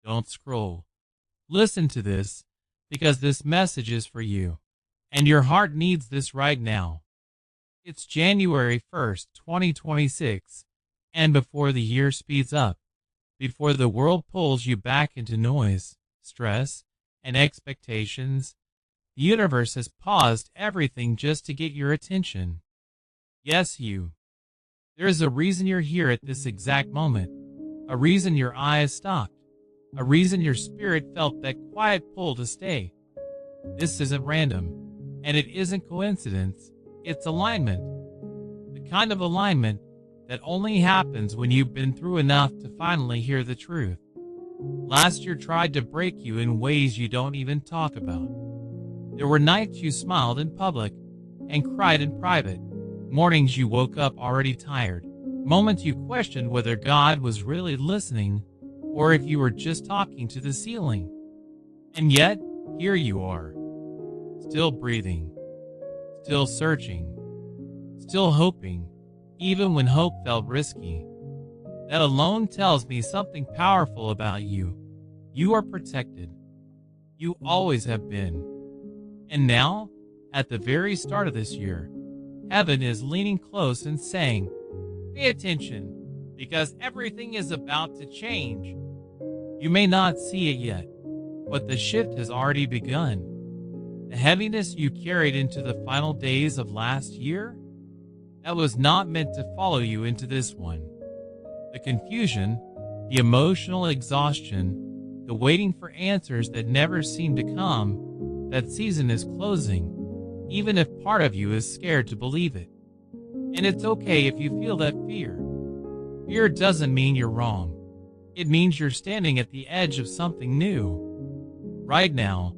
Don't scroll. Listen to this, because this message is for you, and your heart needs this right now. It's January 1st, 2026, and before the year speeds up, before the world pulls you back into noise, stress, and expectations, the universe has paused everything just to get your attention. Yes, you. There is a reason you're here at this exact moment, a reason your eyes stopped, a reason your spirit felt that quiet pull to stay. This isn't random, and it isn't coincidence, it's alignment. The kind of alignment that only happens when you've been through enough to finally hear the truth. Last year tried to break you in ways you don't even talk about. There were nights you smiled in public and cried in private, mornings you woke up already tired, moments you questioned whether God was really listening or if you were just talking to the ceiling. And yet, here you are, still breathing, still searching, still hoping, even when hope felt risky. That alone tells me something powerful about you. You are protected. You always have been. And now, at the very start of this year, heaven is leaning close and saying, "Pay attention, because everything is about to change." You may not see it yet, but the shift has already begun. The heaviness you carried into the final days of last year, that was not meant to follow you into this one. The confusion, the emotional exhaustion, the waiting for answers that never seem to come, that season is closing, even if part of you is scared to believe it. And it's okay if you feel that fear. Fear doesn't mean you're wrong. It means you're standing at the edge of something new. Right now,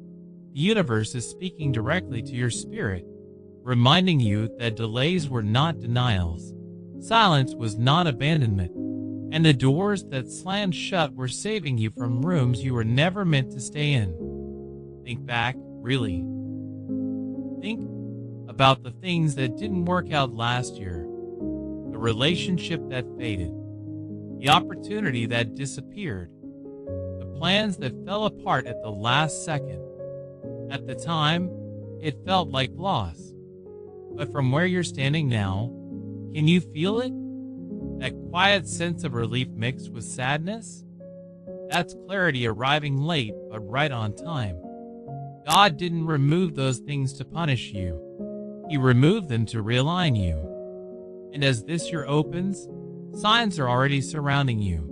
the universe is speaking directly to your spirit, reminding you that delays were not denials, silence was not abandonment, and the doors that slammed shut were saving you from rooms you were never meant to stay in. Think back, really. Think about the things that didn't work out last year, the relationship that faded, the opportunity that disappeared, the plans that fell apart at the last second. At the time, it felt like loss. But from where you're standing now, can you feel it? That quiet sense of relief mixed with sadness? That's clarity arriving late but right on time. God didn't remove those things to punish you. He removed them to realign you. And as this year opens, signs are already surrounding you.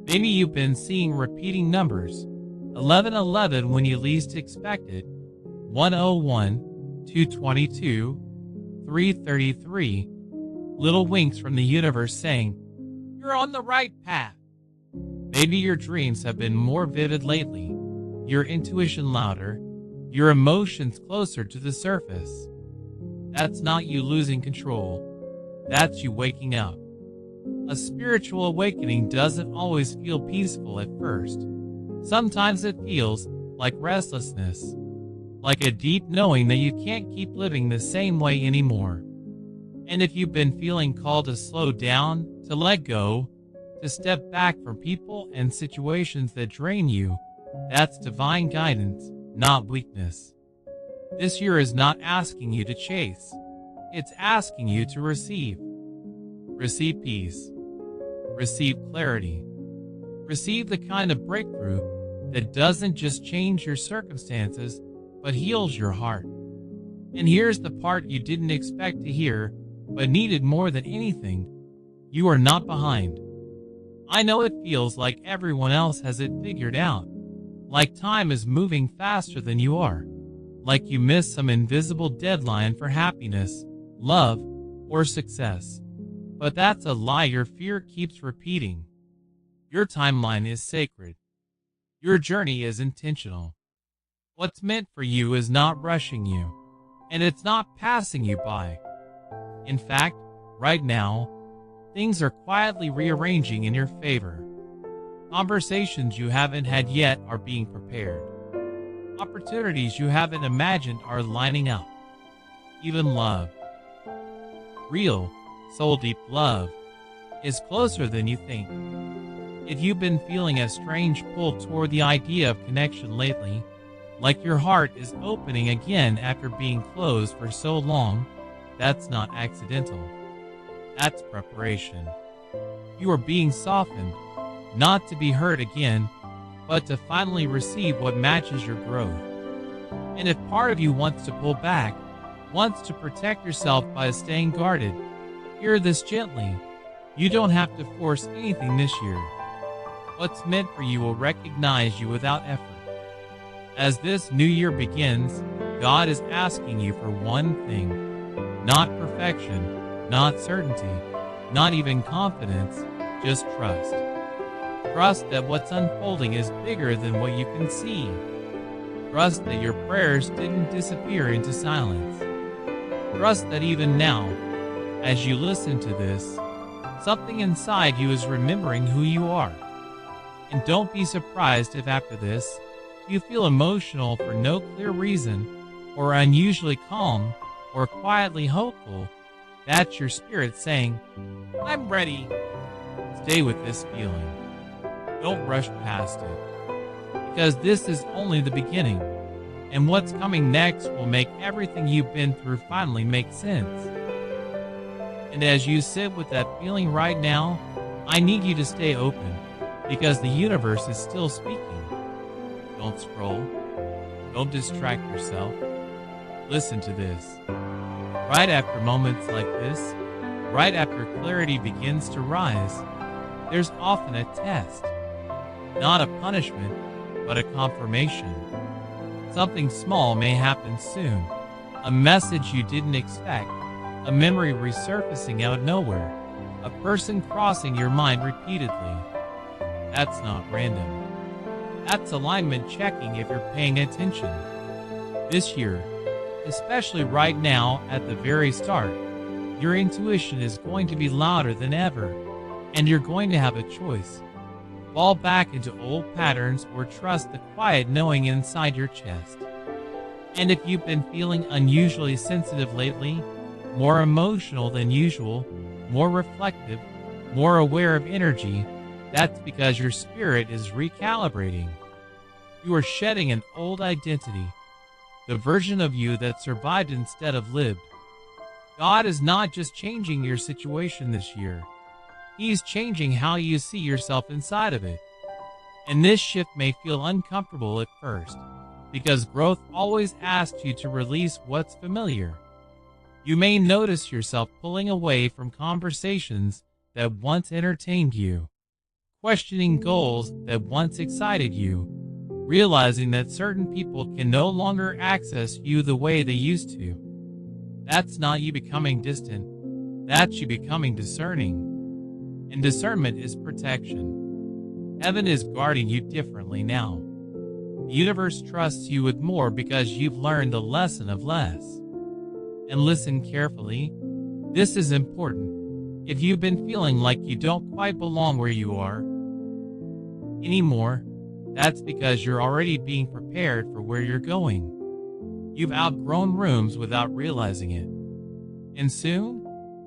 Maybe you've been seeing repeating numbers, 1111 when you least expect it, 101, 222, 333, little winks from the universe saying, "You're on the right path." Maybe your dreams have been more vivid lately, your intuition louder, your emotions closer to the surface. That's not you losing control. That's you waking up. A spiritual awakening doesn't always feel peaceful at first. Sometimes it feels like restlessness, like a deep knowing that you can't keep living the same way anymore. And if you've been feeling called to slow down, to let go, to step back from people and situations that drain you, that's divine guidance, not weakness. This year is not asking you to chase. It's asking you to receive. Receive peace. Receive clarity. Receive the kind of breakthrough that doesn't just change your circumstances, but heals your heart. And here's the part you didn't expect to hear, but needed more than anything. You are not behind. I know it feels like everyone else has it figured out, like time is moving faster than you are, like you missed some invisible deadline for happiness, love, or success. But that's a lie your fear keeps repeating. Your timeline is sacred. Your journey is intentional. What's meant for you is not rushing you, and it's not passing you by. In fact, right now, things are quietly rearranging in your favor. Conversations you haven't had yet are being prepared. Opportunities you haven't imagined are lining up. Even love, real, soul-deep love, is closer than you think. If you've been feeling a strange pull toward the idea of connection lately, like your heart is opening again after being closed for so long, that's not accidental. That's preparation. You are being softened, not to be hurt again, but to finally receive what matches your growth. And if part of you wants to pull back, wants to protect yourself by staying guarded, hear this gently. You don't have to force anything this year. What's meant for you will recognize you without effort. As this new year begins, God is asking you for one thing: not perfection, not certainty, not even confidence, just trust. Trust that what's unfolding is bigger than what you can see. Trust that your prayers didn't disappear into silence. Trust that even now, as you listen to this, something inside you is remembering who you are. And don't be surprised if after this, you feel emotional for no clear reason, or unusually calm, or quietly hopeful. That's your spirit saying, "I'm ready." Stay with this feeling. Don't rush past it, because this is only the beginning, and what's coming next will make everything you've been through finally make sense. And as you sit with that feeling right now, I need you to stay open, because the universe is still speaking. Don't scroll. Don't distract yourself. Listen to this. Right after moments like this, right after clarity begins to rise, there's often a test. Not a punishment, but a confirmation. Something small may happen soon. A message you didn't expect. A memory resurfacing out of nowhere. A person crossing your mind repeatedly. That's not random. That's alignment checking if you're paying attention. This year, especially right now at the very start, your intuition is going to be louder than ever, and you're going to have a choice. Fall back into old patterns or trust the quiet knowing inside your chest. And if you've been feeling unusually sensitive lately, more emotional than usual, more reflective, more aware of energy, that's because your spirit is recalibrating. You are shedding an old identity, the version of you that survived instead of lived. God is not just changing your situation this year. He's changing how you see yourself inside of it. And this shift may feel uncomfortable at first, because growth always asks you to release what's familiar. You may notice yourself pulling away from conversations that once entertained you, questioning goals that once excited you, realizing that certain people can no longer access you the way they used to. That's not you becoming distant, that's you becoming discerning. And discernment is protection. Heaven is guarding you differently now. The universe trusts you with more because you've learned the lesson of less. And listen carefully. This is important. If you've been feeling like you don't quite belong where you are anymore, that's because you're already being prepared for where you're going. You've outgrown rooms without realizing it. And soon,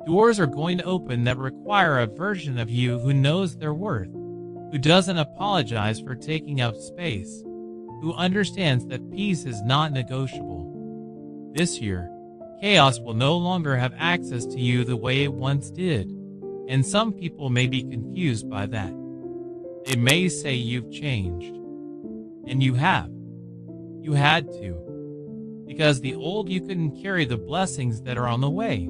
doors are going to open that require a version of you who knows their worth, who doesn't apologize for taking up space, who understands that peace is not negotiable. This year, chaos will no longer have access to you the way it once did, and some people may be confused by that. They may say you've changed, and you have. You had to, because the old you couldn't carry the blessings that are on the way.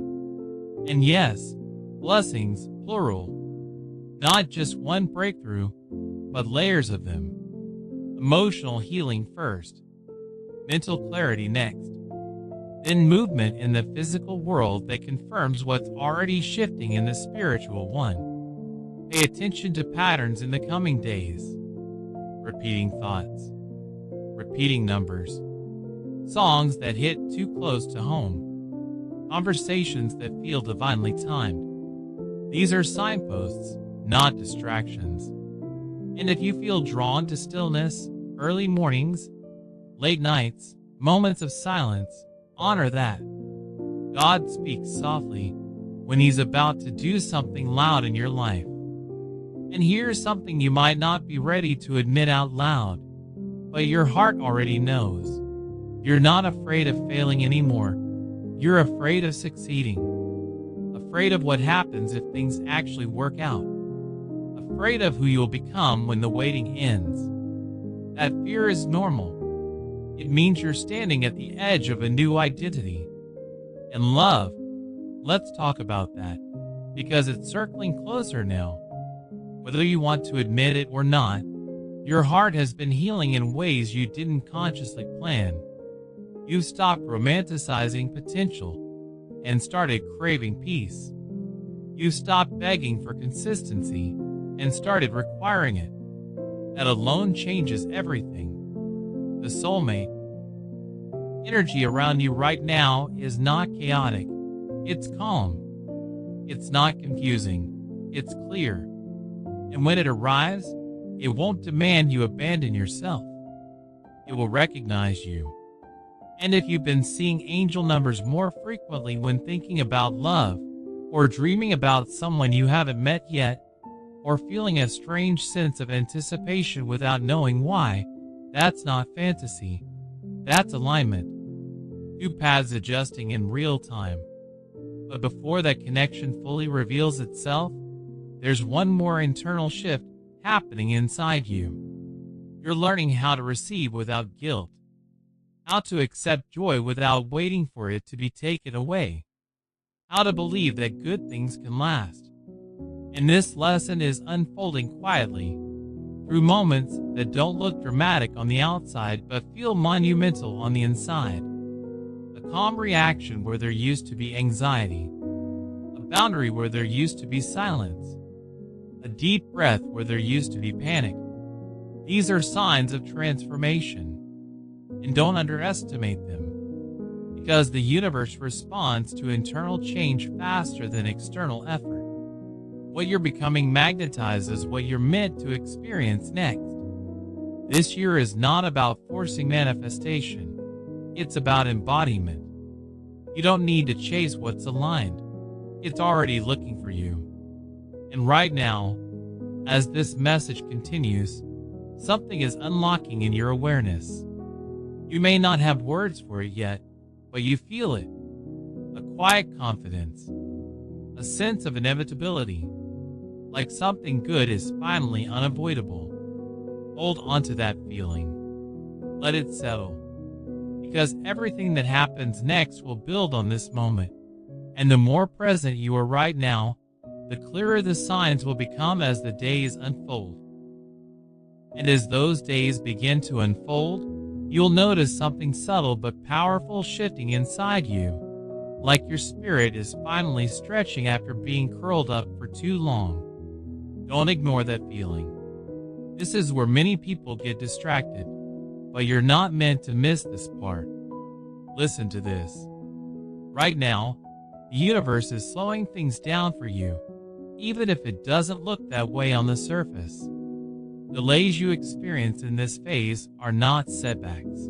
And yes, blessings, plural. Not just one breakthrough, but layers of them. Emotional healing first, mental clarity next, then movement in the physical world that confirms what's already shifting in the spiritual one. Pay attention to patterns in the coming days. Repeating thoughts, repeating numbers, songs that hit too close to home, conversations that feel divinely timed. These are signposts, not distractions. And if you feel drawn to stillness, early mornings, late nights, moments of silence, honor that. God speaks softly when He's about to do something loud in your life. And here's something you might not be ready to admit out loud, but your heart already knows. You're not afraid of failing anymore. You're afraid of succeeding. Afraid of what happens if things actually work out. Afraid of who you'll become when the waiting ends. That fear is normal. It means you're standing at the edge of a new identity. And love, let's talk about that, because it's circling closer now. Whether you want to admit it or not, your heart has been healing in ways you didn't consciously plan. You've stopped romanticizing potential and started craving peace. You've stopped begging for consistency and started requiring it. That alone changes everything. The soulmate energy around you right now is not chaotic. It's calm. It's not confusing. It's clear. And when it arrives, it won't demand you abandon yourself. It will recognize you. And if you've been seeing angel numbers more frequently when thinking about love, or dreaming about someone you haven't met yet, or feeling a strange sense of anticipation without knowing why, that's not fantasy. That's alignment. Two paths adjusting in real time. But before that connection fully reveals itself, there's one more internal shift happening inside you. You're learning how to receive without guilt, how to accept joy without waiting for it to be taken away, how to believe that good things can last. And this lesson is unfolding quietly, through moments that don't look dramatic on the outside but feel monumental on the inside. A calm reaction where there used to be anxiety, a boundary where there used to be silence, a deep breath where there used to be panic. These are signs of transformation, and don't underestimate them, because the universe responds to internal change faster than external effort. What you're becoming magnetizes what you're meant to experience next. This year is not about forcing manifestation. It's about embodiment. You don't need to chase what's aligned. It's already looking for you. And right now, as this message continues, something is unlocking in your awareness. You may not have words for it yet, but you feel it. A quiet confidence, a sense of inevitability, like something good is finally unavoidable. Hold on to that feeling. Let it settle. Because everything that happens next will build on this moment. And the more present you are right now, the clearer the signs will become as the days unfold. And as those days begin to unfold, you'll notice something subtle but powerful shifting inside you, like your spirit is finally stretching after being curled up for too long. Don't ignore that feeling. This is where many people get distracted, but you're not meant to miss this part. Listen to this. Right now, the universe is slowing things down for you, even if it doesn't look that way on the surface. Delays you experience in this phase are not setbacks.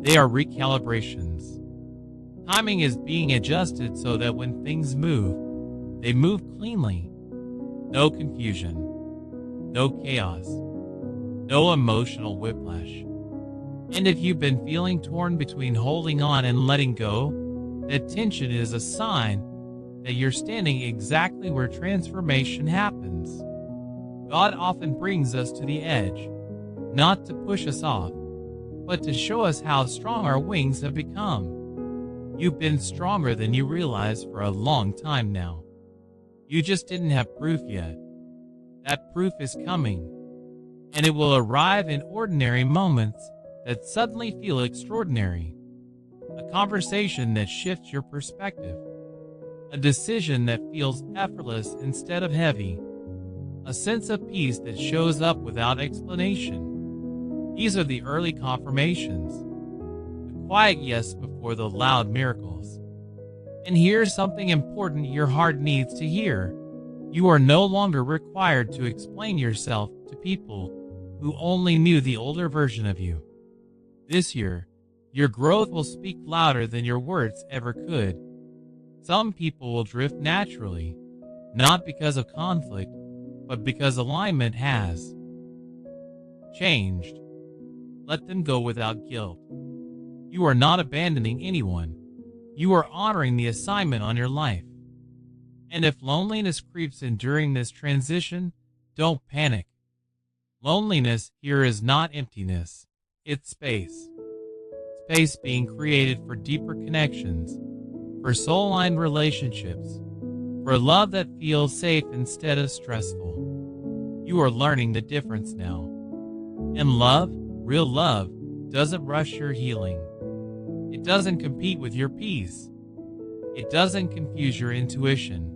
They are recalibrations. Timing is being adjusted so that when things move, they move cleanly. No confusion, no chaos, no emotional whiplash. And if you've been feeling torn between holding on and letting go, that tension is a sign that you're standing exactly where transformation happens. God often brings us to the edge, not to push us off, but to show us how strong our wings have become. You've been stronger than you realize for a long time now. You just didn't have proof yet. That proof is coming, and it will arrive in ordinary moments that suddenly feel extraordinary. A conversation that shifts your perspective. A decision that feels effortless instead of heavy. A sense of peace that shows up without explanation. These are the early confirmations. The quiet yes before the loud miracles. And here's something important your heart needs to hear. You are no longer required to explain yourself to people who only knew the older version of you. This year, your growth will speak louder than your words ever could. Some people will drift naturally, not because of conflict, but because alignment has changed. Let them go without guilt. You are not abandoning anyone. You are honoring the assignment on your life. And if loneliness creeps in during this transition, don't panic. Loneliness here is not emptiness. It's space. Space being created for deeper connections, for soul-aligned relationships, for love that feels safe instead of stressful. You are learning the difference now. And love, real love, doesn't rush your healing. It doesn't compete with your peace. It doesn't confuse your intuition.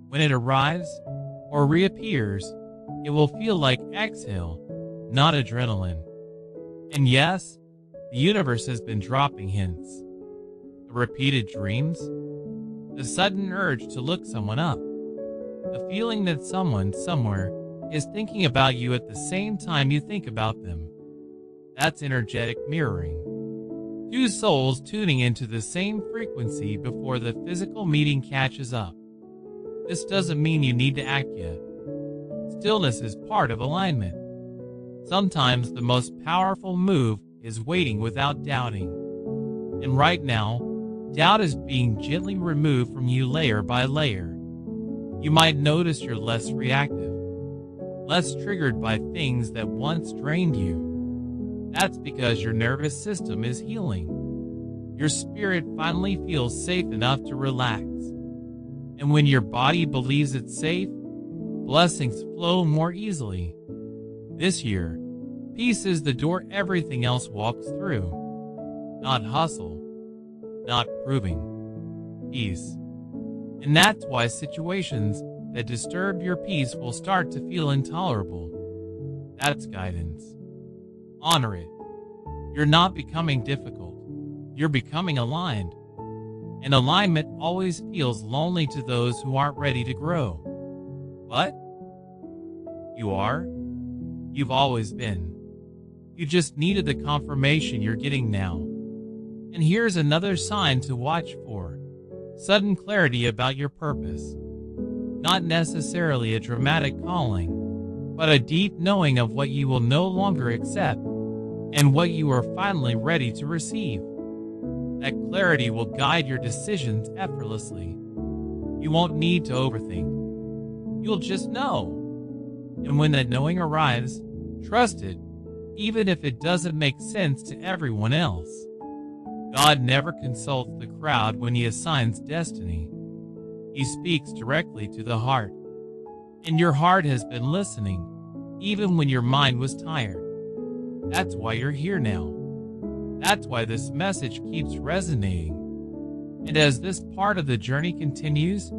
When it arrives or reappears, it will feel like exhale, not adrenaline. And yes, the universe has been dropping hints. The repeated dreams, the sudden urge to look someone up, the feeling that someone somewhere is thinking about you at the same time you think about them. That's energetic mirroring. Two souls tuning into the same frequency before the physical meeting catches up. This doesn't mean you need to act yet. Stillness is part of alignment. Sometimes the most powerful move is waiting without doubting. And right now, doubt is being gently removed from you layer by layer. You might notice you're less reactive, less triggered by things that once drained you. That's because your nervous system is healing. Your spirit finally feels safe enough to relax. And when your body believes it's safe, blessings flow more easily. This year, peace is the door everything else walks through. Not hustle, not proving. Peace. And that's why situations that disturb your peace will start to feel intolerable. That's guidance. Honor it. You're not becoming difficult. You're becoming aligned. And alignment always feels lonely to those who aren't ready to grow. But you are. You've always been. You just needed the confirmation you're getting now. And here's another sign to watch for. Sudden clarity about your purpose. Not necessarily a dramatic calling, but a deep knowing of what you will no longer accept and what you are finally ready to receive. That clarity will guide your decisions effortlessly. You won't need to overthink. You'll just know. And when that knowing arrives, trust it, even if it doesn't make sense to everyone else. God never consults the crowd when he assigns destiny. He speaks directly to the heart. And your heart has been listening, even when your mind was tired. That's why you're here now. That's why this message keeps resonating. And as this part of the journey continues,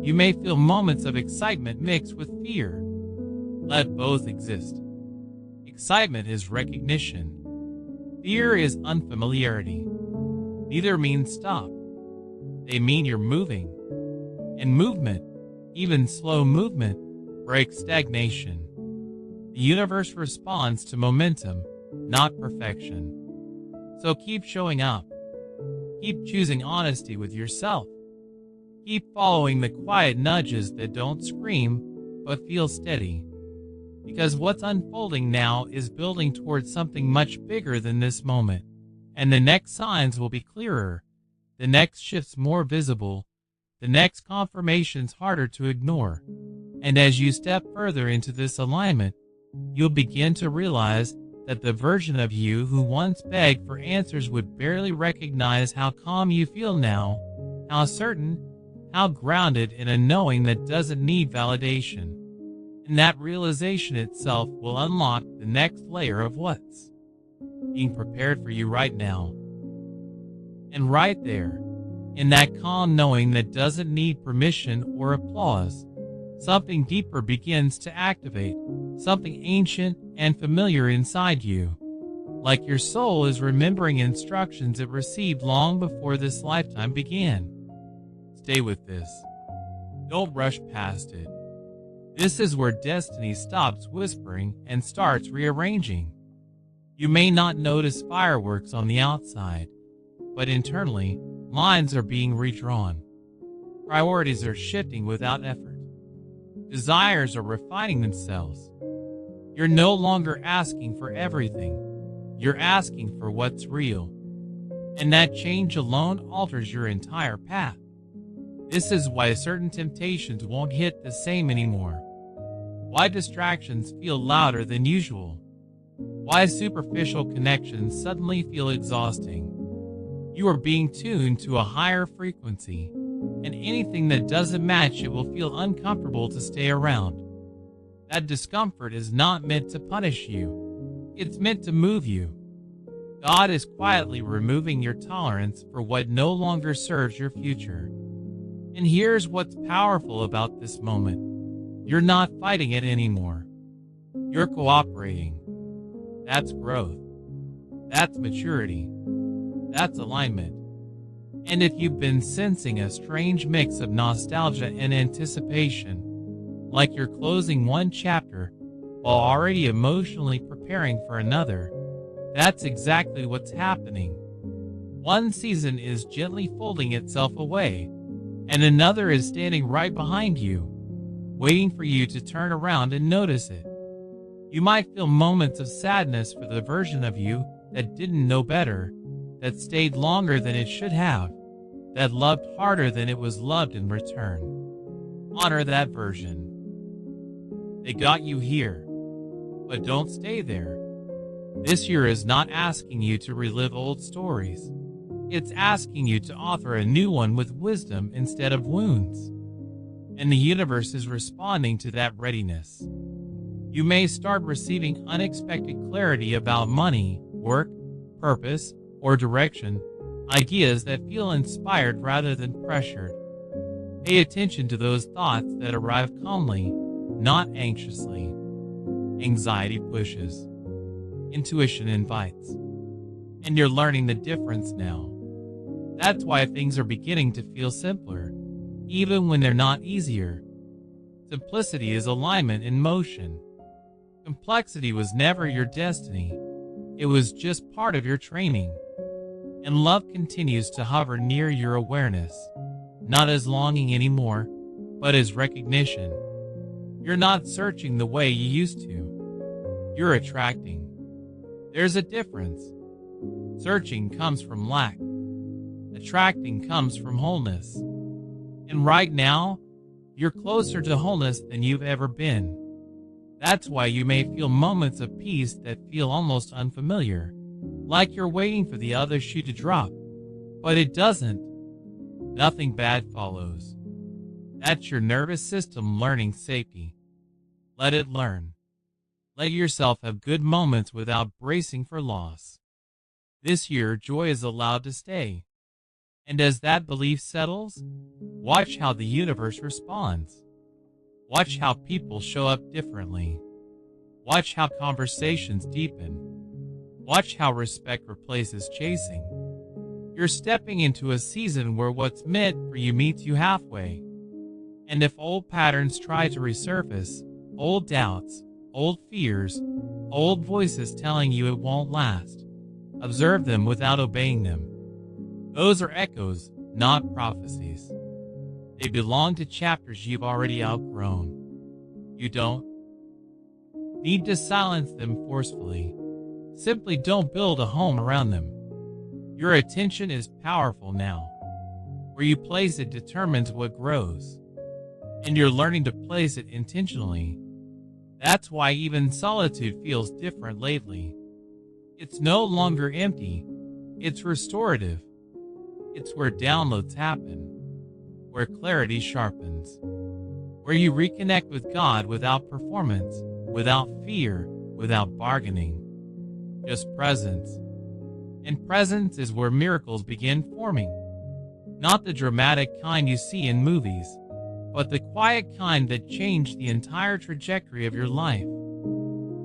you may feel moments of excitement mixed with fear. Let both exist. Excitement is recognition. Fear is unfamiliarity. Neither means stop. They mean you're moving. And movement, even slow movement, breaks stagnation. The universe responds to momentum, not perfection. So keep showing up. Keep choosing honesty with yourself. Keep following the quiet nudges that don't scream, but feel steady. Because what's unfolding now is building towards something much bigger than this moment. And the next signs will be clearer. The next shifts more visible. The next confirmation's harder to ignore. And as you step further into this alignment, you'll begin to realize that the version of you who once begged for answers would barely recognize how calm you feel now, how certain, how grounded in a knowing that doesn't need validation. And that realization itself will unlock the next layer of what's being prepared for you right now. And right there, in that calm knowing that doesn't need permission or applause, something deeper begins to activate, something ancient and familiar inside you. Like your soul is remembering instructions it received long before this lifetime began. Stay with this. Don't rush past it. This is where destiny stops whispering and starts rearranging. You may not notice fireworks on the outside, but internally, lines are being redrawn. Priorities are shifting without effort. Desires are refining themselves. You're no longer asking for everything. You're asking for what's real. And that change alone alters your entire path. This is why certain temptations won't hit the same anymore. Why distractions feel louder than usual. Why superficial connections suddenly feel exhausting. You are being tuned to a higher frequency, and anything that doesn't match it will feel uncomfortable to stay around. That discomfort is not meant to punish you. It's meant to move you. God is quietly removing your tolerance for what no longer serves your future. And here's what's powerful about this moment. You're not fighting it anymore. You're cooperating. That's growth. That's maturity. That's alignment. And if you've been sensing a strange mix of nostalgia and anticipation, like you're closing one chapter while already emotionally preparing for another, that's exactly what's happening. One season is gently folding itself away, and another is standing right behind you, waiting for you to turn around and notice it. You might feel moments of sadness for the version of you that didn't know better, that stayed longer than it should have, that loved harder than it was loved in return. Honor that version. They got you here, but don't stay there. This year is not asking you to relive old stories. It's asking you to author a new one with wisdom instead of wounds. And the universe is responding to that readiness. You may start receiving unexpected clarity about money, work, purpose, or direction, ideas that feel inspired rather than pressured. Pay attention to those thoughts that arrive calmly, not anxiously. Anxiety pushes. Intuition invites. And you're learning the difference now. That's why things are beginning to feel simpler, even when they're not easier. Simplicity is alignment in motion. Complexity was never your destiny. It was just part of your training. And love continues to hover near your awareness, not as longing anymore, but as recognition. You're not searching the way you used to. You're attracting. There's a difference. Searching comes from lack. Attracting comes from wholeness. And right now, you're closer to wholeness than you've ever been. That's why you may feel moments of peace that feel almost unfamiliar, like you're waiting for the other shoe to drop. But it doesn't. Nothing bad follows. That's your nervous system learning safety. Let it learn. Let yourself have good moments without bracing for loss. This year, joy is allowed to stay. And as that belief settles, watch how the universe responds. Watch how people show up differently. Watch how conversations deepen. Watch how respect replaces chasing. You're stepping into a season where what's meant for you meets you halfway. And if old patterns try to resurface, old doubts, old fears, old voices telling you it won't last, observe them without obeying them. Those are echoes, not prophecies. They belong to chapters you've already outgrown. You don't need to silence them forcefully. Simply don't build a home around them. Your attention is powerful now. Where you place it determines what grows. And you're learning to place it intentionally. That's why even solitude feels different lately. It's no longer empty. It's restorative. It's where downloads happen, where clarity sharpens, where you reconnect with God without performance, without fear, without bargaining, just presence. And presence is where miracles begin forming. Not the dramatic kind you see in movies, but the quiet kind that change the entire trajectory of your life.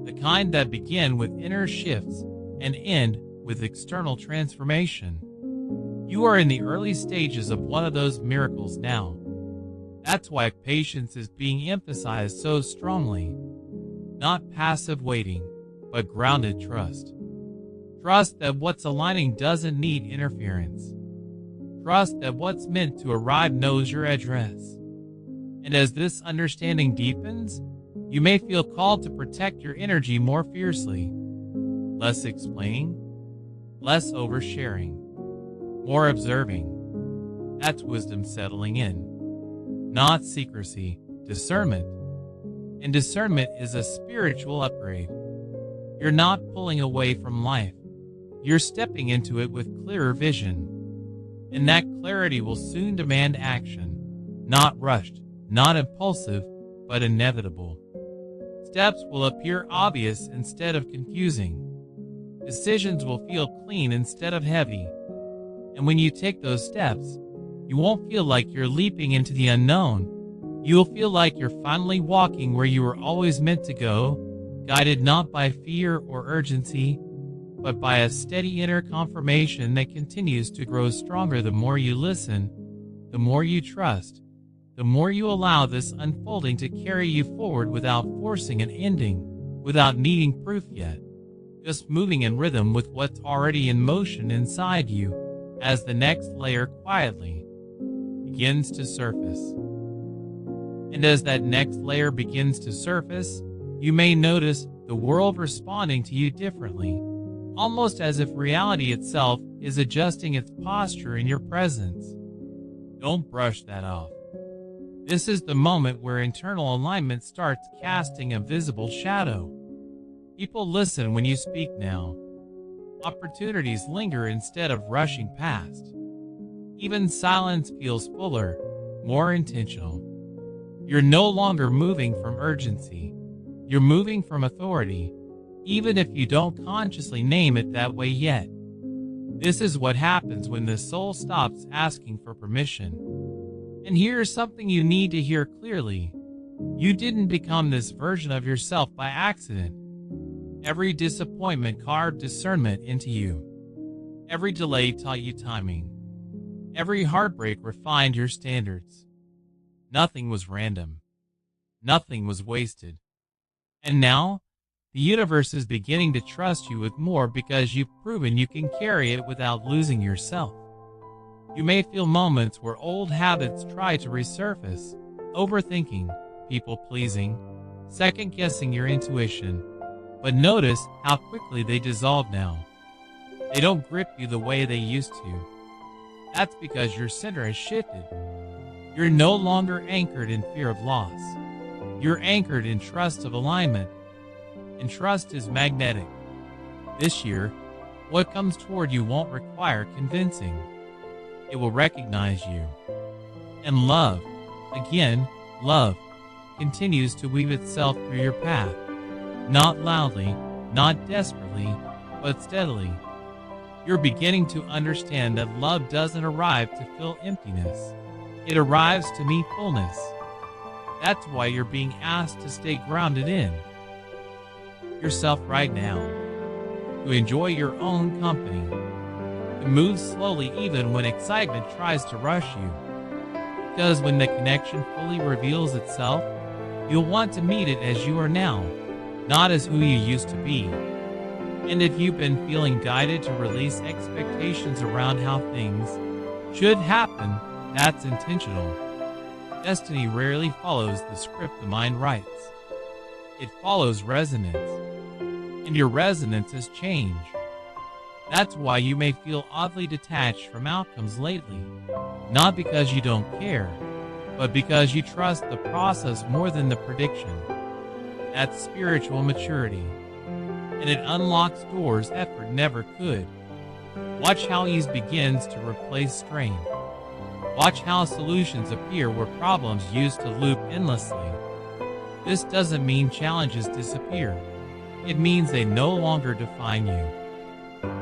The kind that begin with inner shifts and end with external transformation. You are in the early stages of one of those miracles now. That's why patience is being emphasized so strongly. Not passive waiting, but grounded trust. Trust that what's aligning doesn't need interference. Trust that what's meant to arrive knows your address. And as this understanding deepens, you may feel called to protect your energy more fiercely. Less explaining, less oversharing, more observing. That's wisdom settling in, not secrecy, discernment. And discernment is a spiritual upgrade. You're not pulling away from life. You're stepping into it with clearer vision. And that clarity will soon demand action, not rushed, not impulsive, but inevitable. Steps will appear obvious instead of confusing. Decisions will feel clean instead of heavy. And when you take those steps, you won't feel like you're leaping into the unknown. You'll feel like you're finally walking where you were always meant to go, guided not by fear or urgency, but by a steady inner confirmation that continues to grow stronger the more you listen, the more you trust, the more you allow this unfolding to carry you forward without forcing an ending, without needing proof yet, just moving in rhythm with what's already in motion inside you as the next layer quietly begins to surface. And as that next layer begins to surface, you may notice the world responding to you differently, almost as if reality itself is adjusting its posture in your presence. Don't brush that off. This is the moment where internal alignment starts casting a visible shadow. People listen when you speak now. Opportunities linger instead of rushing past. Even silence feels fuller, more intentional. You're no longer moving from urgency. You're moving from authority, even if you don't consciously name it that way yet. This is what happens when the soul stops asking for permission. And here's something you need to hear clearly. You didn't become this version of yourself by accident. Every disappointment carved discernment into you. Every delay taught you timing. Every heartbreak refined your standards. Nothing was random. Nothing was wasted. And now, the universe is beginning to trust you with more because you've proven you can carry it without losing yourself. You may feel moments where old habits try to resurface, overthinking, people-pleasing, second-guessing your intuition, but notice how quickly they dissolve now. They don't grip you the way they used to. That's because your center has shifted. You're no longer anchored in fear of loss. You're anchored in trust of alignment. And trust is magnetic. This year, what comes toward you won't require convincing. It will recognize you. And love, again, love, continues to weave itself through your path. Not loudly, not desperately, but steadily. You're beginning to understand that love doesn't arrive to fill emptiness. It arrives to meet fullness. That's why you're being asked to stay grounded in yourself right now, to enjoy your own company, to move slowly even when excitement tries to rush you. Because when the connection fully reveals itself, you'll want to meet it as you are now, not as who you used to be. And if you've been feeling guided to release expectations around how things should happen, that's intentional. Destiny rarely follows the script the mind writes. It follows resonance. And your resonance is change. That's why you may feel oddly detached from outcomes lately. Not because you don't care, but because you trust the process more than the prediction. That's spiritual maturity. And it unlocks doors effort never could. Watch how ease begins to replace strain. Watch how solutions appear where problems used to loop endlessly. This doesn't mean challenges disappear. It means they no longer define you.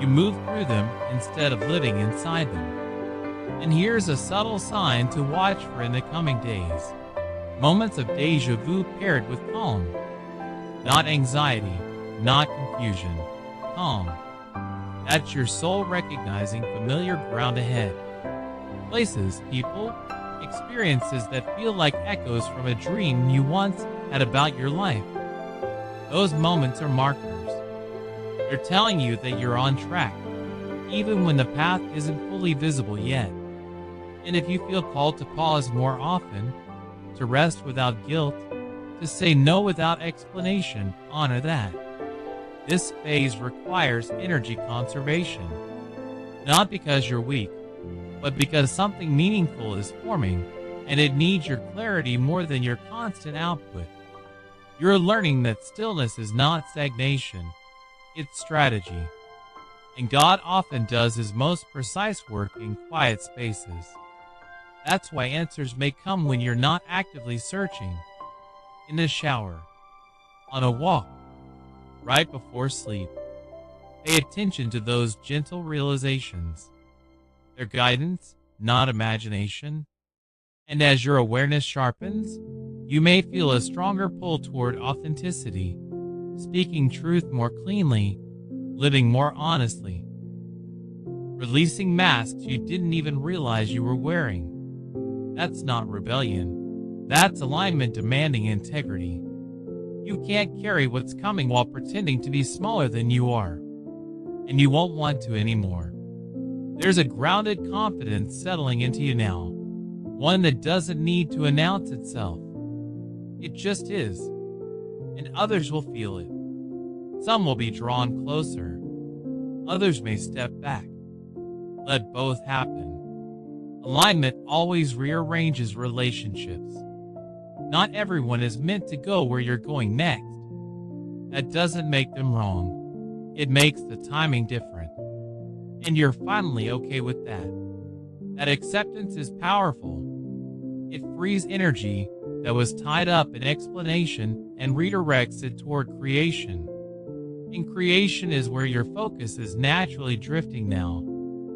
You move through them instead of living inside them. And here's a subtle sign to watch for in the coming days. Moments of deja vu paired with calm. Not anxiety, not confusion. Calm. That's your soul recognizing familiar ground ahead. Places, people, experiences that feel like echoes from a dream you once had about your life. Those moments are markers. They're telling you that you're on track, even when the path isn't fully visible yet. And if you feel called to pause more often, to rest without guilt, to say no without explanation. Honor that. This phase requires energy conservation, not because you're weak, but because something meaningful is forming, and it needs your clarity more than your constant output. You're learning that stillness is not stagnation, it's strategy. And God often does his most precise work in quiet spaces. That's why answers may come when you're not actively searching. In the shower, on a walk, right before sleep. Pay attention to those gentle realizations. They're guidance, not imagination. And as your awareness sharpens, you may feel a stronger pull toward authenticity, speaking truth more cleanly, living more honestly, releasing masks you didn't even realize you were wearing. That's not rebellion. That's alignment demanding integrity. You can't carry what's coming while pretending to be smaller than you are. And you won't want to anymore. There's a grounded confidence settling into you now, one that doesn't need to announce itself. It just is. And others will feel it. Some will be drawn closer. Others may step back. Let both happen. Alignment always rearranges relationships. Not everyone is meant to go where you're going next. That doesn't make them wrong. It makes the timing different. And you're finally okay with that. That acceptance is powerful. It frees energy that was tied up in explanation and redirects it toward creation. And creation is where your focus is naturally drifting now.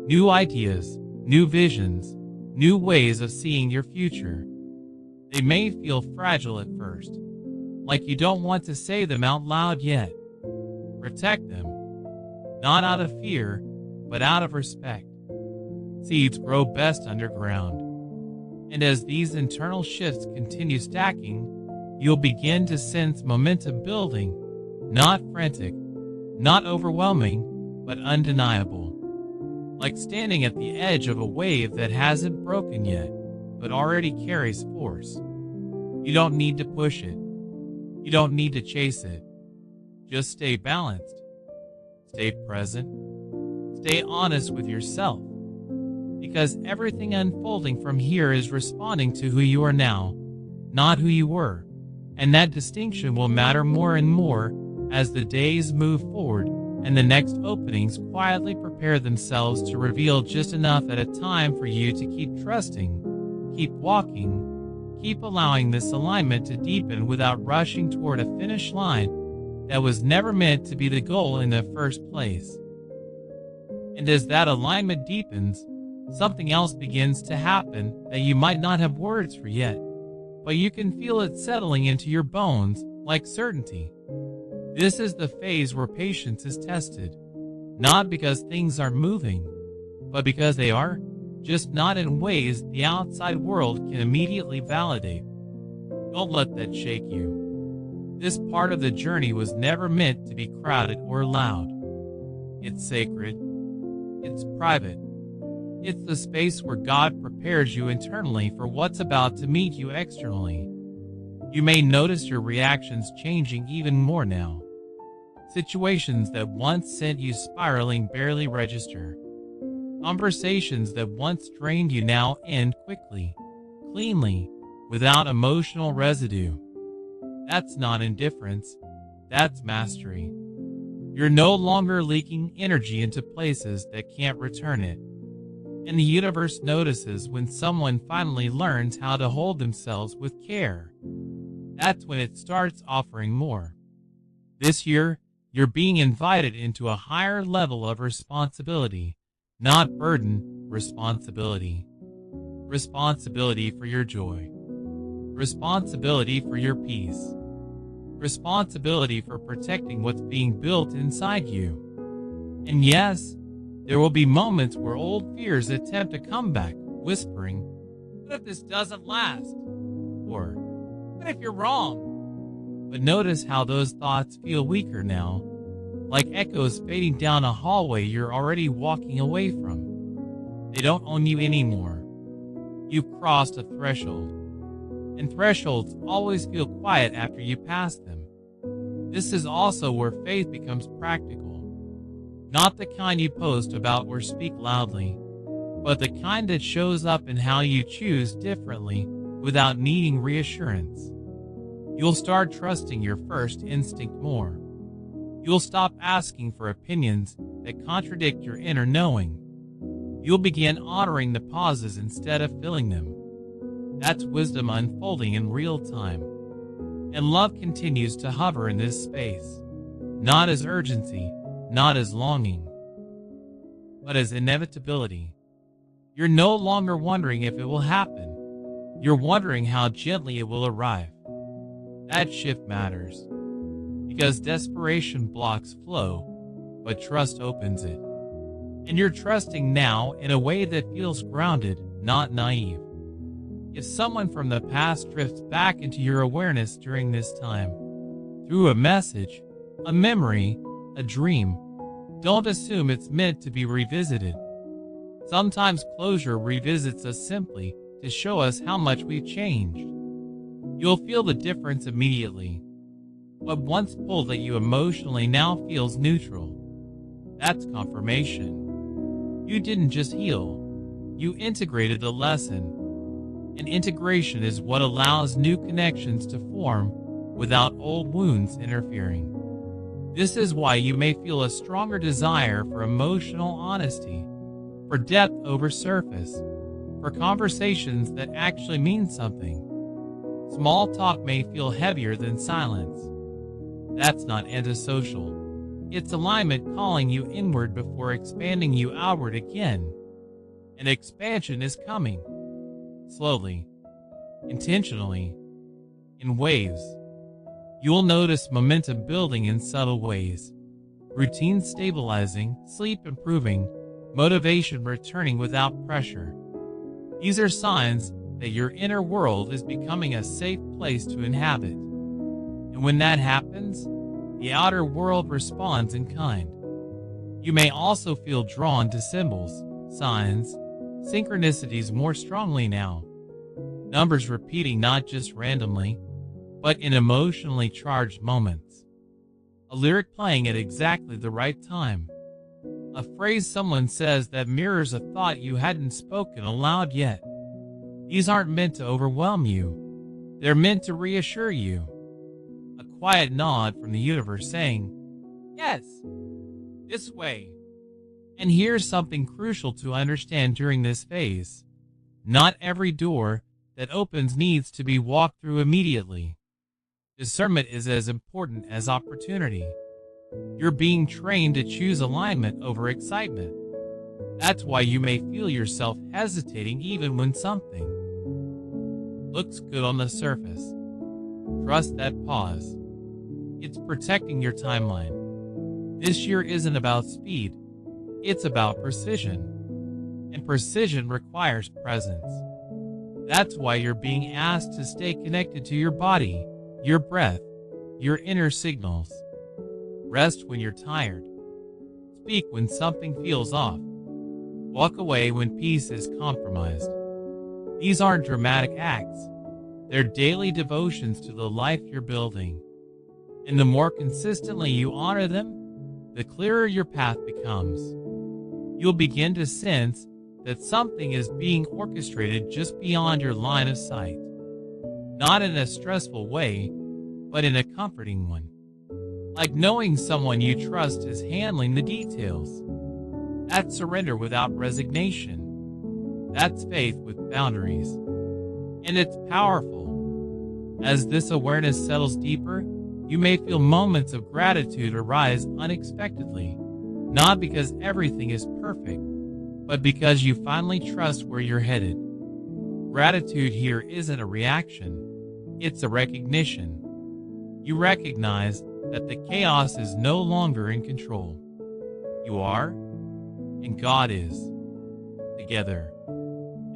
New ideas, new visions, new ways of seeing your future. They may feel fragile at first, like you don't want to say them out loud yet. Protect them, not out of fear, but out of respect. Seeds grow best underground. And as these internal shifts continue stacking, you'll begin to sense momentum building, not frantic, not overwhelming, but undeniable. Like standing at the edge of a wave that hasn't broken yet, but already carries force. You don't need to push it. You don't need to chase it. Just stay balanced. Stay present. Stay honest with yourself. Because everything unfolding from here is responding to who you are now, not who you were. And that distinction will matter more and more as the days move forward and the next openings quietly prepare themselves to reveal just enough at a time for you to keep trusting, keep walking, keep allowing this alignment to deepen without rushing toward a finish line that was never meant to be the goal in the first place. And as that alignment deepens, something else begins to happen that you might not have words for yet, but you can feel it settling into your bones like certainty. This is the phase where patience is tested, not because things are moving, but because they are, just not in ways the outside world can immediately validate. Don't let that shake you. This part of the journey was never meant to be crowded or loud. It's sacred. It's private. It's the space where God prepares you internally for what's about to meet you externally. You may notice your reactions changing even more now. Situations that once sent you spiraling barely register. Conversations that once drained you now end quickly, cleanly, without emotional residue. That's not indifference. That's mastery. You're no longer leaking energy into places that can't return it. And the universe notices when someone finally learns how to hold themselves with care. That's when it starts offering more. This year, you're being invited into a higher level of responsibility, not burden, responsibility. Responsibility for your joy. Responsibility for your peace. Responsibility for protecting what's being built inside you. And yes, there will be moments where old fears attempt to come back, whispering, "What if this doesn't last?" Or, "What if you're wrong?" But notice how those thoughts feel weaker now, like echoes fading down a hallway you're already walking away from. They don't own you anymore. You've crossed a threshold. and thresholds always feel quiet after you pass them. This is also where faith becomes practical, not the kind you post about or speak loudly, but the kind that shows up in how you choose differently without needing reassurance. You'll start trusting your first instinct more. You'll stop asking for opinions that contradict your inner knowing. You'll begin honoring the pauses instead of filling them. That's wisdom unfolding in real time. And love continues to hover in this space, not as urgency, not as longing, but as inevitability. You're no longer wondering if it will happen. You're wondering how gently it will arrive. That shift matters, because desperation blocks flow, but trust opens it. And you're trusting now in a way that feels grounded, not naive. If someone from the past drifts back into your awareness during this time, through a message, a memory, a dream, don't assume it's meant to be revisited. Sometimes closure revisits us simply to show us how much we've changed. You'll feel the difference immediately. What once pulled at you emotionally now feels neutral. That's confirmation. You didn't just heal, you integrated the lesson. And integration is what allows new connections to form without old wounds interfering. This is why you may feel a stronger desire for emotional honesty, for depth over surface, for conversations that actually mean something. Small talk may feel heavier than silence. That's not antisocial. It's alignment calling you inward before expanding you outward again. And expansion is coming. Slowly, intentionally, in waves. You'll notice momentum building in subtle ways. Routine stabilizing, sleep improving, motivation returning without pressure. These are signs that your inner world is becoming a safe place to inhabit. And when that happens, the outer world responds in kind. You may also feel drawn to symbols, signs, synchronicities more strongly now. Numbers repeating not just randomly, but in emotionally charged moments. A lyric playing at exactly the right time. A phrase someone says that mirrors a thought you hadn't spoken aloud yet. These aren't meant to overwhelm you. They're meant to reassure you. A quiet nod from the universe saying, "Yes, this way." And here's something crucial to understand during this phase. Not every door that opens needs to be walked through immediately. Discernment is as important as opportunity. You're being trained to choose alignment over excitement. That's why you may feel yourself hesitating even when something looks good on the surface. Trust that pause. It's protecting your timeline. This year isn't about speed. It's about precision. And precision requires presence. That's why you're being asked to stay connected to your body, your breath, your inner signals. Rest when you're tired. Speak when something feels off. Walk away when peace is compromised. These aren't dramatic acts. They're daily devotions to the life you're building. And the more consistently you honor them, the clearer your path becomes. You'll begin to sense that something is being orchestrated just beyond your line of sight. Not in a stressful way, but in a comforting one. Like knowing someone you trust is handling the details. That's surrender without resignation. That's faith with boundaries. And it's powerful. As this awareness settles deeper, you may feel moments of gratitude arise unexpectedly. Not because everything is perfect, but because you finally trust where you're headed. Gratitude here isn't a reaction, it's a recognition. You recognize that the chaos is no longer in control. You are, and God is, together.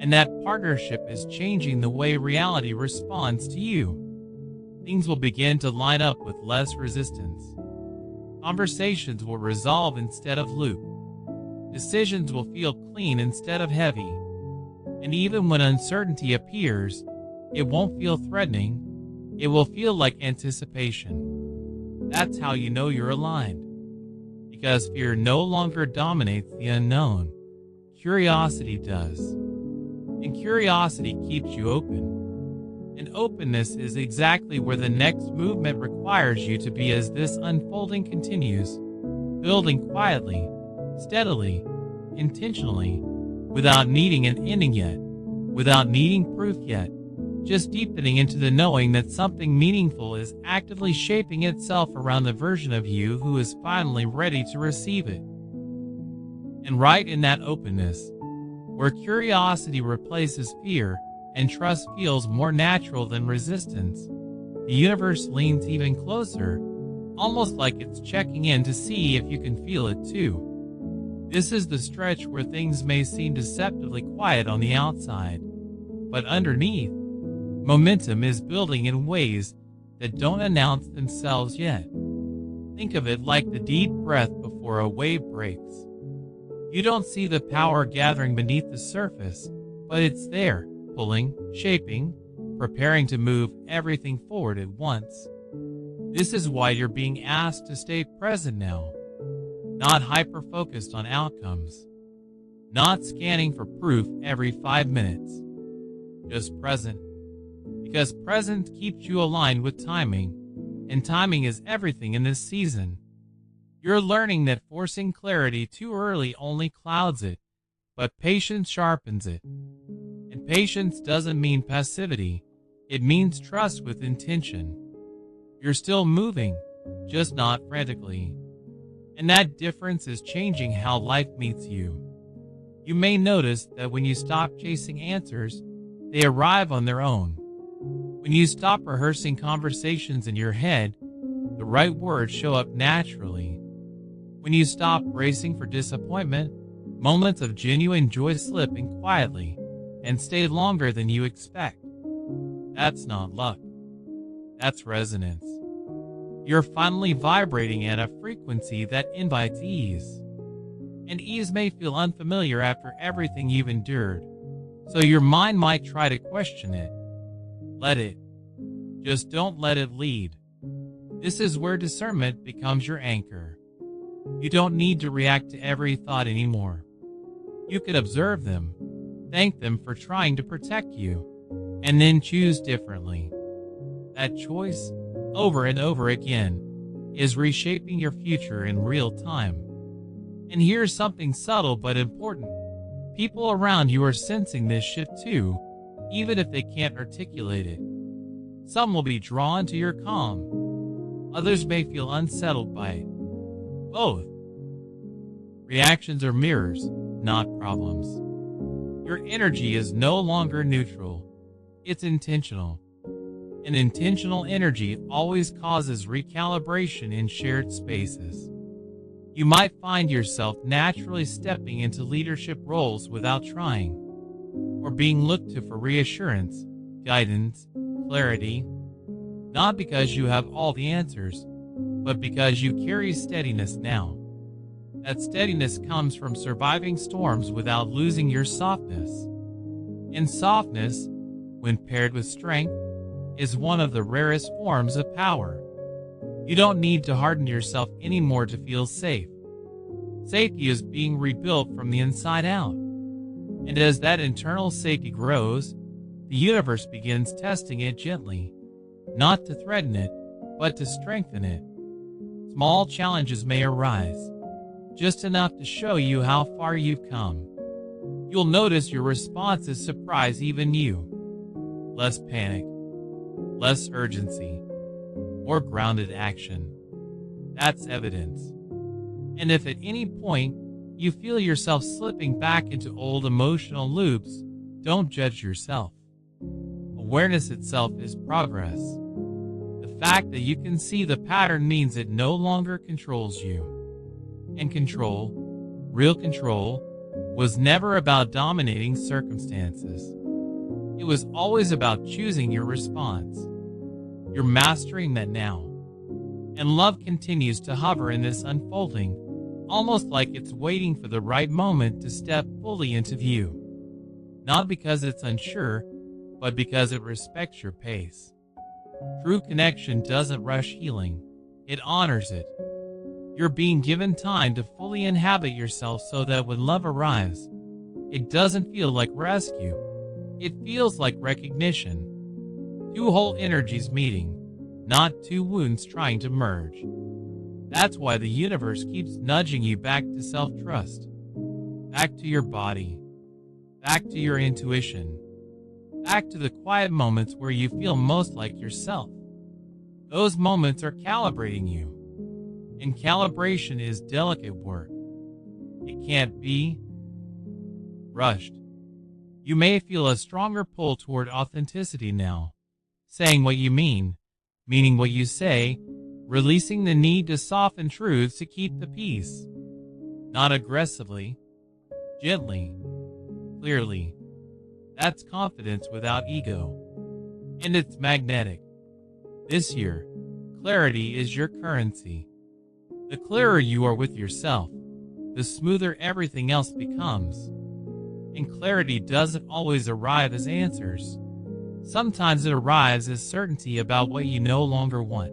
And that partnership is changing the way reality responds to you. Things will begin to line up with less resistance. Conversations will resolve instead of loop. Decisions will feel clean instead of heavy. And even when uncertainty appears, It won't feel threatening. It will feel like anticipation. That's how you know you're aligned. Because fear no longer dominates the unknown. Curiosity does. And curiosity keeps you open. And openness is exactly where the next movement requires you to be as this unfolding continues, building quietly, steadily, intentionally, without needing an ending yet, without needing proof yet, just deepening into the knowing that something meaningful is actively shaping itself around the version of you who is finally ready to receive it. And right in that openness, where curiosity replaces fear and trust feels more natural than resistance, the universe leans even closer, almost like it's checking in to see if you can feel it too. This is the stretch where things may seem deceptively quiet on the outside, but underneath, momentum is building in ways that don't announce themselves yet. Think of it like the deep breath before a wave breaks. You don't see the power gathering beneath the surface, but it's there, pulling, shaping, preparing to move everything forward at once. This is why you're being asked to stay present now, not hyper-focused on outcomes, not scanning for proof every 5 minutes, just present. Because presence keeps you aligned with timing, and timing is everything in this season. You're learning that forcing clarity too early only clouds it, but patience sharpens it. And patience doesn't mean passivity, it means trust with intention. You're still moving, just not frantically. And that difference is changing how life meets you. You may notice that when you stop chasing answers, they arrive on their own. When you stop rehearsing conversations in your head, the right words show up naturally. When you stop bracing for disappointment, moments of genuine joy slip in quietly and stay longer than you expect. That's not luck. That's resonance. You're finally vibrating at a frequency that invites ease. And ease may feel unfamiliar after everything you've endured, so your mind might try to question it. Let it. Just don't let it lead. This is where discernment becomes your anchor. You don't need to react to every thought anymore. You can observe them, thank them for trying to protect you, and then choose differently. That choice, over and over again, is reshaping your future in real time. And here's something subtle but important. People around you are sensing this shift too, even if they can't articulate it. Some will be drawn to your calm. Others may feel unsettled by it. Both. Reactions are mirrors, not problems. Your energy is no longer neutral. It's intentional. And intentional energy always causes recalibration in shared spaces. You might find yourself naturally stepping into leadership roles without trying, or being looked to for reassurance, guidance, clarity, not because you have all the answers, but because you carry steadiness now. That steadiness comes from surviving storms without losing your softness. And softness, when paired with strength, is one of the rarest forms of power. You don't need to harden yourself anymore to feel safe. Safety is being rebuilt from the inside out. And as that internal safety grows, the universe begins testing it gently, not to threaten it, but to strengthen it. Small challenges may arise, just enough to show you how far you've come. You'll notice your responses surprise even you. Less panic, less urgency, more grounded action. That's evidence. And if at any point you feel yourself slipping back into old emotional loops, don't judge yourself. Awareness itself is progress. The fact that you can see the pattern means it no longer controls you. And control, real control, was never about dominating circumstances. It was always about choosing your response. You're mastering that now. And love continues to hover in this unfolding, almost like it's waiting for the right moment to step fully into view. Not because it's unsure, but because it respects your pace. True connection doesn't rush healing, it honors it. You're being given time to fully inhabit yourself so that when love arrives, it doesn't feel like rescue. It feels like recognition. Two whole energies meeting, not two wounds trying to merge. That's why the universe keeps nudging you back to self-trust, back to your body, back to your intuition, back to the quiet moments where you feel most like yourself. Those moments are calibrating you. And calibration is delicate work. It can't be rushed. You may feel a stronger pull toward authenticity now, saying what you mean, meaning what you say, releasing the need to soften truths to keep the peace. Not aggressively, gently, clearly. That's confidence without ego. And it's magnetic. This year, clarity is your currency. The clearer you are with yourself, the smoother everything else becomes. And clarity doesn't always arrive as answers. Sometimes it arrives as certainty about what you no longer want.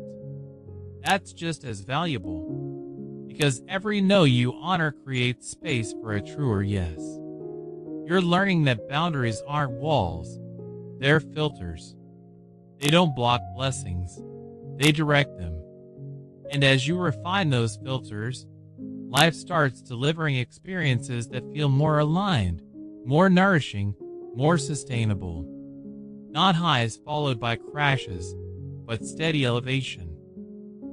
That's just as valuable, because every no you honor creates space for a truer yes. You're learning that boundaries aren't walls, they're filters. They don't block blessings, they direct them. And as you refine those filters, life starts delivering experiences that feel more aligned, more nourishing, more sustainable. Not highs followed by crashes, but steady elevation.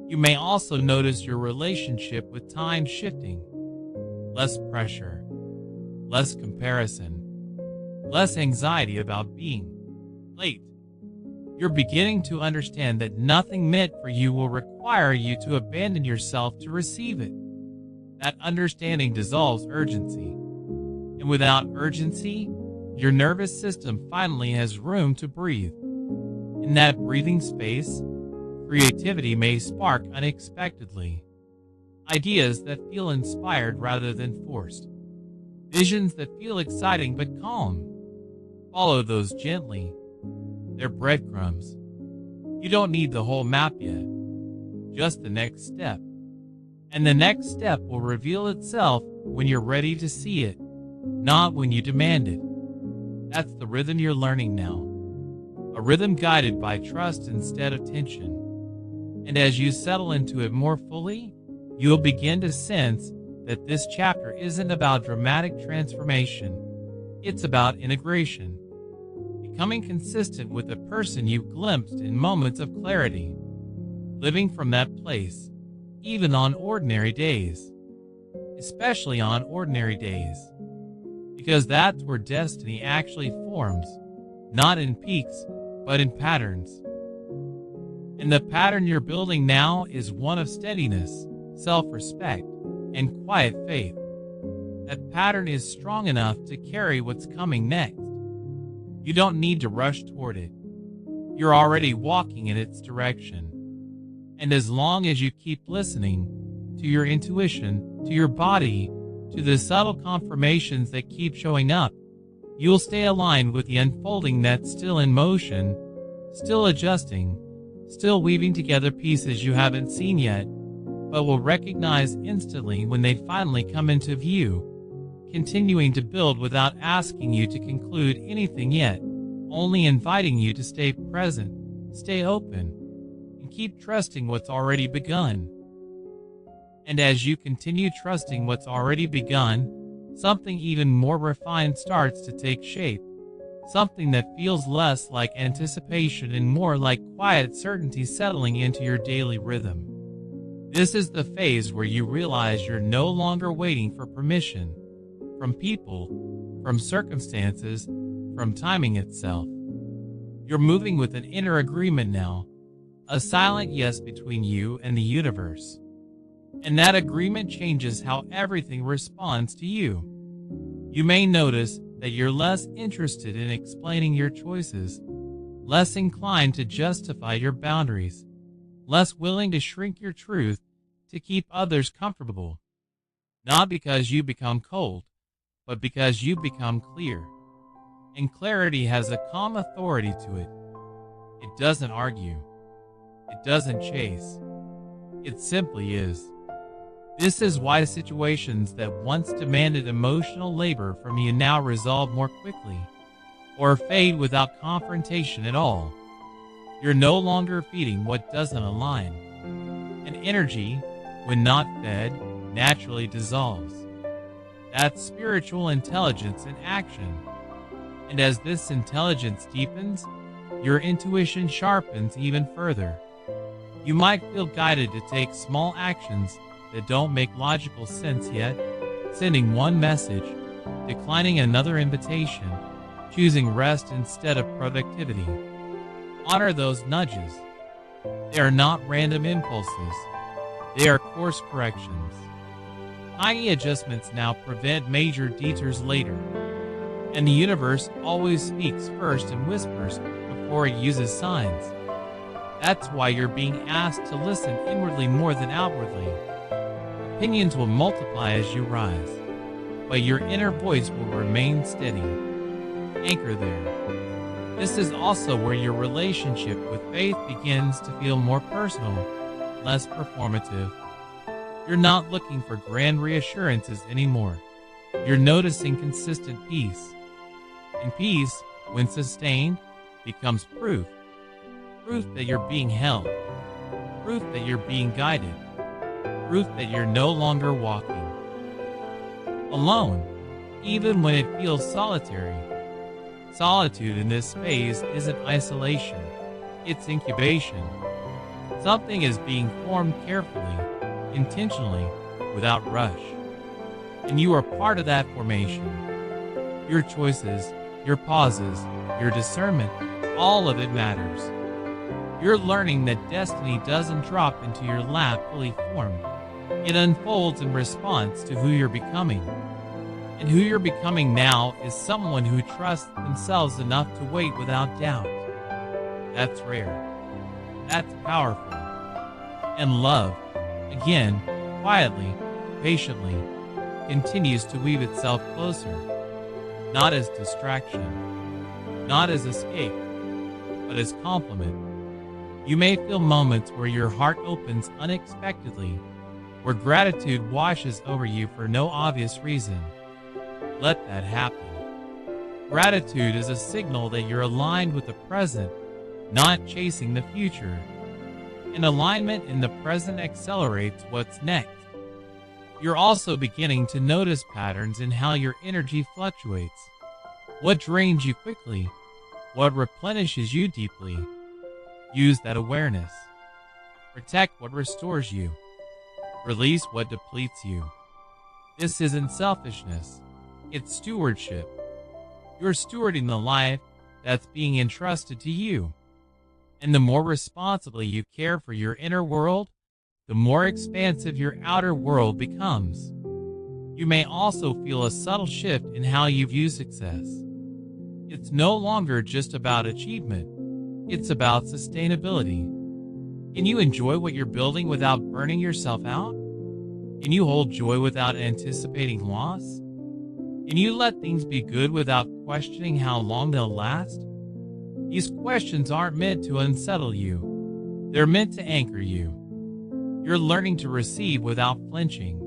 You may also notice your relationship with time shifting. Less pressure, less comparison, less anxiety about being late. You're beginning to understand that nothing meant for you will require you to abandon yourself to receive it. That understanding dissolves urgency. And without urgency, your nervous system finally has room to breathe. In that breathing space, creativity may spark unexpectedly. Ideas that feel inspired rather than forced. Visions that feel exciting but calm. Follow those gently. They're breadcrumbs. You don't need the whole map yet, just the next step. And the next step will reveal itself when you're ready to see it, not when you demand it. That's the rhythm you're learning now. A rhythm guided by trust instead of tension. And as you settle into it more fully, you'll begin to sense that this chapter isn't about dramatic transformation. It's about integration. Becoming consistent with the person you've glimpsed in moments of clarity. Living from that place, even on ordinary days. Especially on ordinary days. Because that's where destiny actually forms, not in peaks, but in patterns. And the pattern you're building now is one of steadiness, self-respect, and quiet faith. That pattern is strong enough to carry what's coming next. You don't need to rush toward it. You're already walking in its direction. And as long as you keep listening to your intuition, to your body, to the subtle confirmations that keep showing up, you'll stay aligned with the unfolding that's still in motion, still adjusting, still weaving together pieces you haven't seen yet, but will recognize instantly when they finally come into view, continuing to build without asking you to conclude anything yet, only inviting you to stay present, stay open, and keep trusting what's already begun. And as you continue trusting what's already begun, something even more refined starts to take shape. Something that feels less like anticipation and more like quiet certainty settling into your daily rhythm. This is the phase where you realize you're no longer waiting for permission from people, from circumstances, from timing itself. You're moving with an inner agreement now, a silent yes between you and the universe. And that agreement changes how everything responds to you. You may notice that you're less interested in explaining your choices, less inclined to justify your boundaries, less willing to shrink your truth to keep others comfortable. Not because you become cold, but because you become clear. and clarity has a calm authority to it. It doesn't argue. It doesn't chase. It simply is. This is why situations that once demanded emotional labor from you now resolve more quickly, or fade without confrontation at all. You're no longer feeding what doesn't align. And energy, when not fed, naturally dissolves. That's spiritual intelligence in action. And as this intelligence deepens, your intuition sharpens even further. You might feel guided to take small actions that don't make logical sense yet, sending one message, declining another invitation, choosing rest instead of productivity. Honor those nudges. They are not random impulses. They are course corrections. Tiny adjustments now prevent major detours later. And the universe always speaks first and whispers before it uses signs. That's why you're being asked to listen inwardly more than outwardly. Opinions will multiply as you rise, but your inner voice will remain steady. Anchor there. This is also where your relationship with faith begins to feel more personal, less performative. You're not looking for grand reassurances anymore. You're noticing consistent peace. And peace, when sustained, becomes proof. Proof that you're being held. Proof that you're being guided. Proof that you're no longer walking alone, even when it feels solitary. Solitude in this phase isn't isolation, it's incubation. Something is being formed carefully, intentionally, without rush. And you are part of that formation. Your choices, your pauses, your discernment, all of it matters. You're learning that destiny doesn't drop into your lap fully formed. It unfolds in response to who you're becoming. And who you're becoming now is someone who trusts themselves enough to wait without doubt. That's rare. That's powerful. And love, again, quietly, patiently, continues to weave itself closer. Not as distraction, not as escape, but as complement. You may feel moments where your heart opens unexpectedly, where gratitude washes over you for no obvious reason. Let that happen. Gratitude is a signal that you're aligned with the present, not chasing the future. And alignment in the present accelerates what's next. You're also beginning to notice patterns in how your energy fluctuates. What drains you quickly? What replenishes you deeply? Use that awareness. Protect what restores you. Release what depletes you. This isn't selfishness. It's stewardship. You're stewarding the life that's being entrusted to you. And the more responsibly you care for your inner world, the more expansive your outer world becomes. You may also feel a subtle shift in how you view success. It's no longer just about achievement. It's about sustainability. Can you enjoy what you're building without burning yourself out? Can you hold joy without anticipating loss? Can you let things be good without questioning how long they'll last? These questions aren't meant to unsettle you. They're meant to anchor you. You're learning to receive without flinching.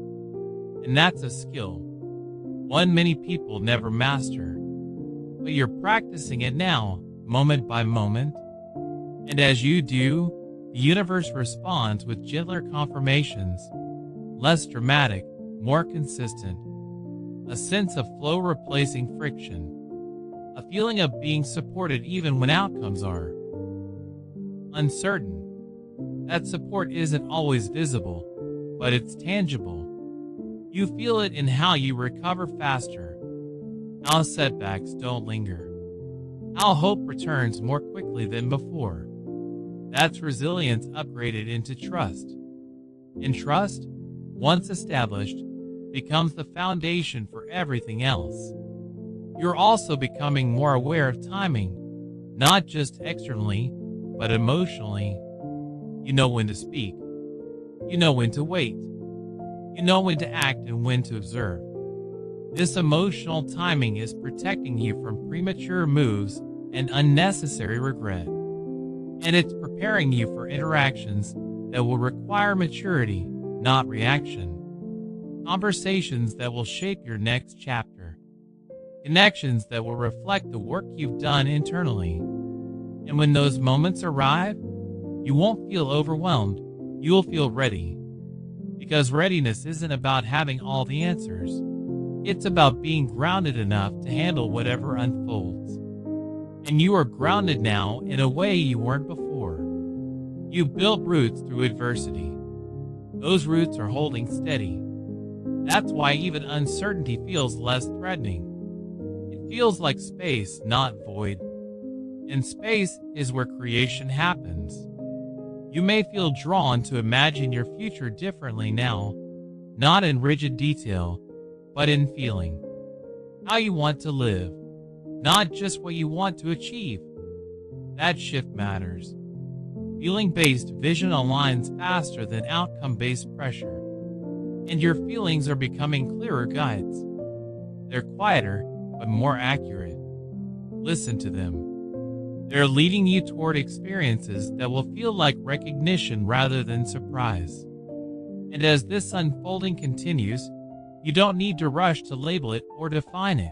And that's a skill. One many people never master. But you're practicing it now, moment by moment. And as you do, the universe responds with gentler confirmations, less dramatic, more consistent. A sense of flow replacing friction. A feeling of being supported even when outcomes are uncertain. That support isn't always visible, but it's tangible. You feel it in how you recover faster, how setbacks don't linger, how hope returns more quickly than before. That's resilience upgraded into trust. And trust, once established, becomes the foundation for everything else. You're also becoming more aware of timing, not just externally, but emotionally. You know when to speak. You know when to wait. You know when to act and when to observe. This emotional timing is protecting you from premature moves and unnecessary regret. And it's preparing you for interactions that will require maturity, not reaction. Conversations that will shape your next chapter. Connections that will reflect the work you've done internally. And when those moments arrive, you won't feel overwhelmed, you'll feel ready. Because readiness isn't about having all the answers. It's about being grounded enough to handle whatever unfolds. And you are grounded now in a way you weren't before. You built roots through adversity. Those roots are holding steady. That's why even uncertainty feels less threatening. It feels like space, not void. And space is where creation happens. You may feel drawn to imagine your future differently now, not in rigid detail, but in feeling. How you want to live, not just what you want to achieve. That shift matters. Feeling-based vision aligns faster than outcome-based pressure. And your feelings are becoming clearer guides. They're quieter, but more accurate. Listen to them. They're leading you toward experiences that will feel like recognition rather than surprise. And as this unfolding continues, you don't need to rush to label it or define it.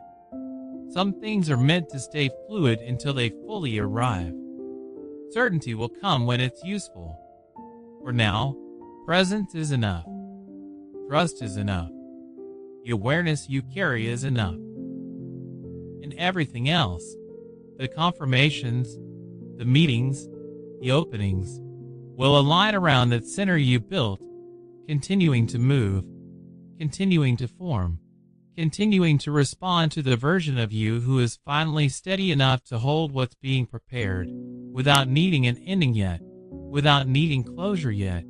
Some things are meant to stay fluid until they fully arrive. Certainty will come when it's useful. For now, presence is enough. Trust is enough. The awareness you carry is enough. And everything else, the confirmations, the meetings, the openings, will align around that center you built, continuing to move, continuing to form, continuing to respond to the version of you who is finally steady enough to hold what's being prepared, without needing an ending yet, without needing closure yet,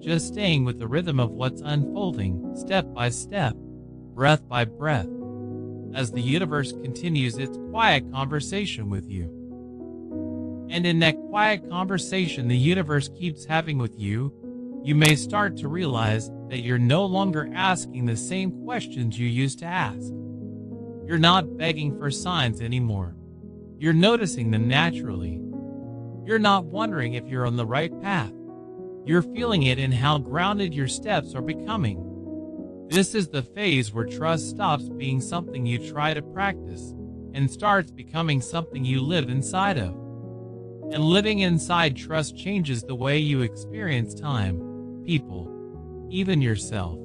just staying with the rhythm of what's unfolding, step by step, breath by breath, as the universe continues its quiet conversation with you. And in that quiet conversation the universe keeps having with you, you may start to realize that you're no longer asking the same questions you used to ask. You're not begging for signs anymore. You're noticing them naturally. You're not wondering if you're on the right path. You're feeling it in how grounded your steps are becoming. This is the phase where trust stops being something you try to practice and starts becoming something you live inside of. And living inside trust changes the way you experience time, people, even yourself.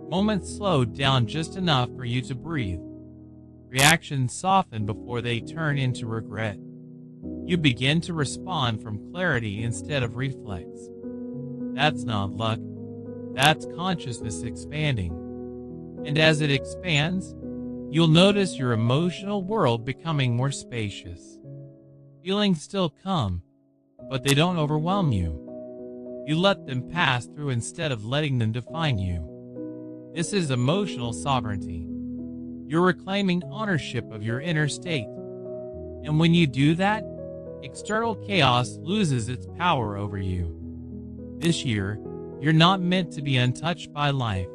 Moments slow down just enough for you to breathe. Reactions soften before they turn into regret. You begin to respond from clarity instead of reflex. That's not luck. That's consciousness expanding. And as it expands, you'll notice your emotional world becoming more spacious. Feelings still come, but they don't overwhelm you. You let them pass through instead of letting them define you. This is emotional sovereignty. You're reclaiming ownership of your inner state. And when you do that, external chaos loses its power over you. This year, you're not meant to be untouched by life.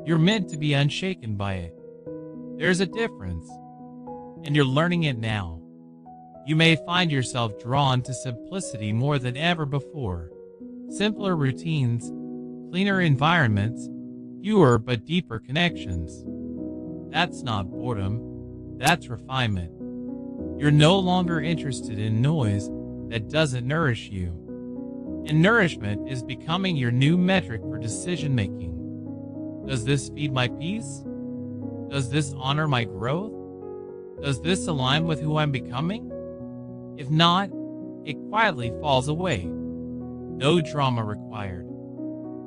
You're meant to be unshaken by it. There's a difference, and you're learning it now. You may find yourself drawn to simplicity more than ever before. Simpler routines, cleaner environments, fewer but deeper connections. That's not boredom, that's refinement. You're no longer interested in noise that doesn't nourish you. And nourishment is becoming your new metric for decision making. Does this feed my peace? Does this honor my growth? Does this align with who I'm becoming? If not, it quietly falls away. No drama required.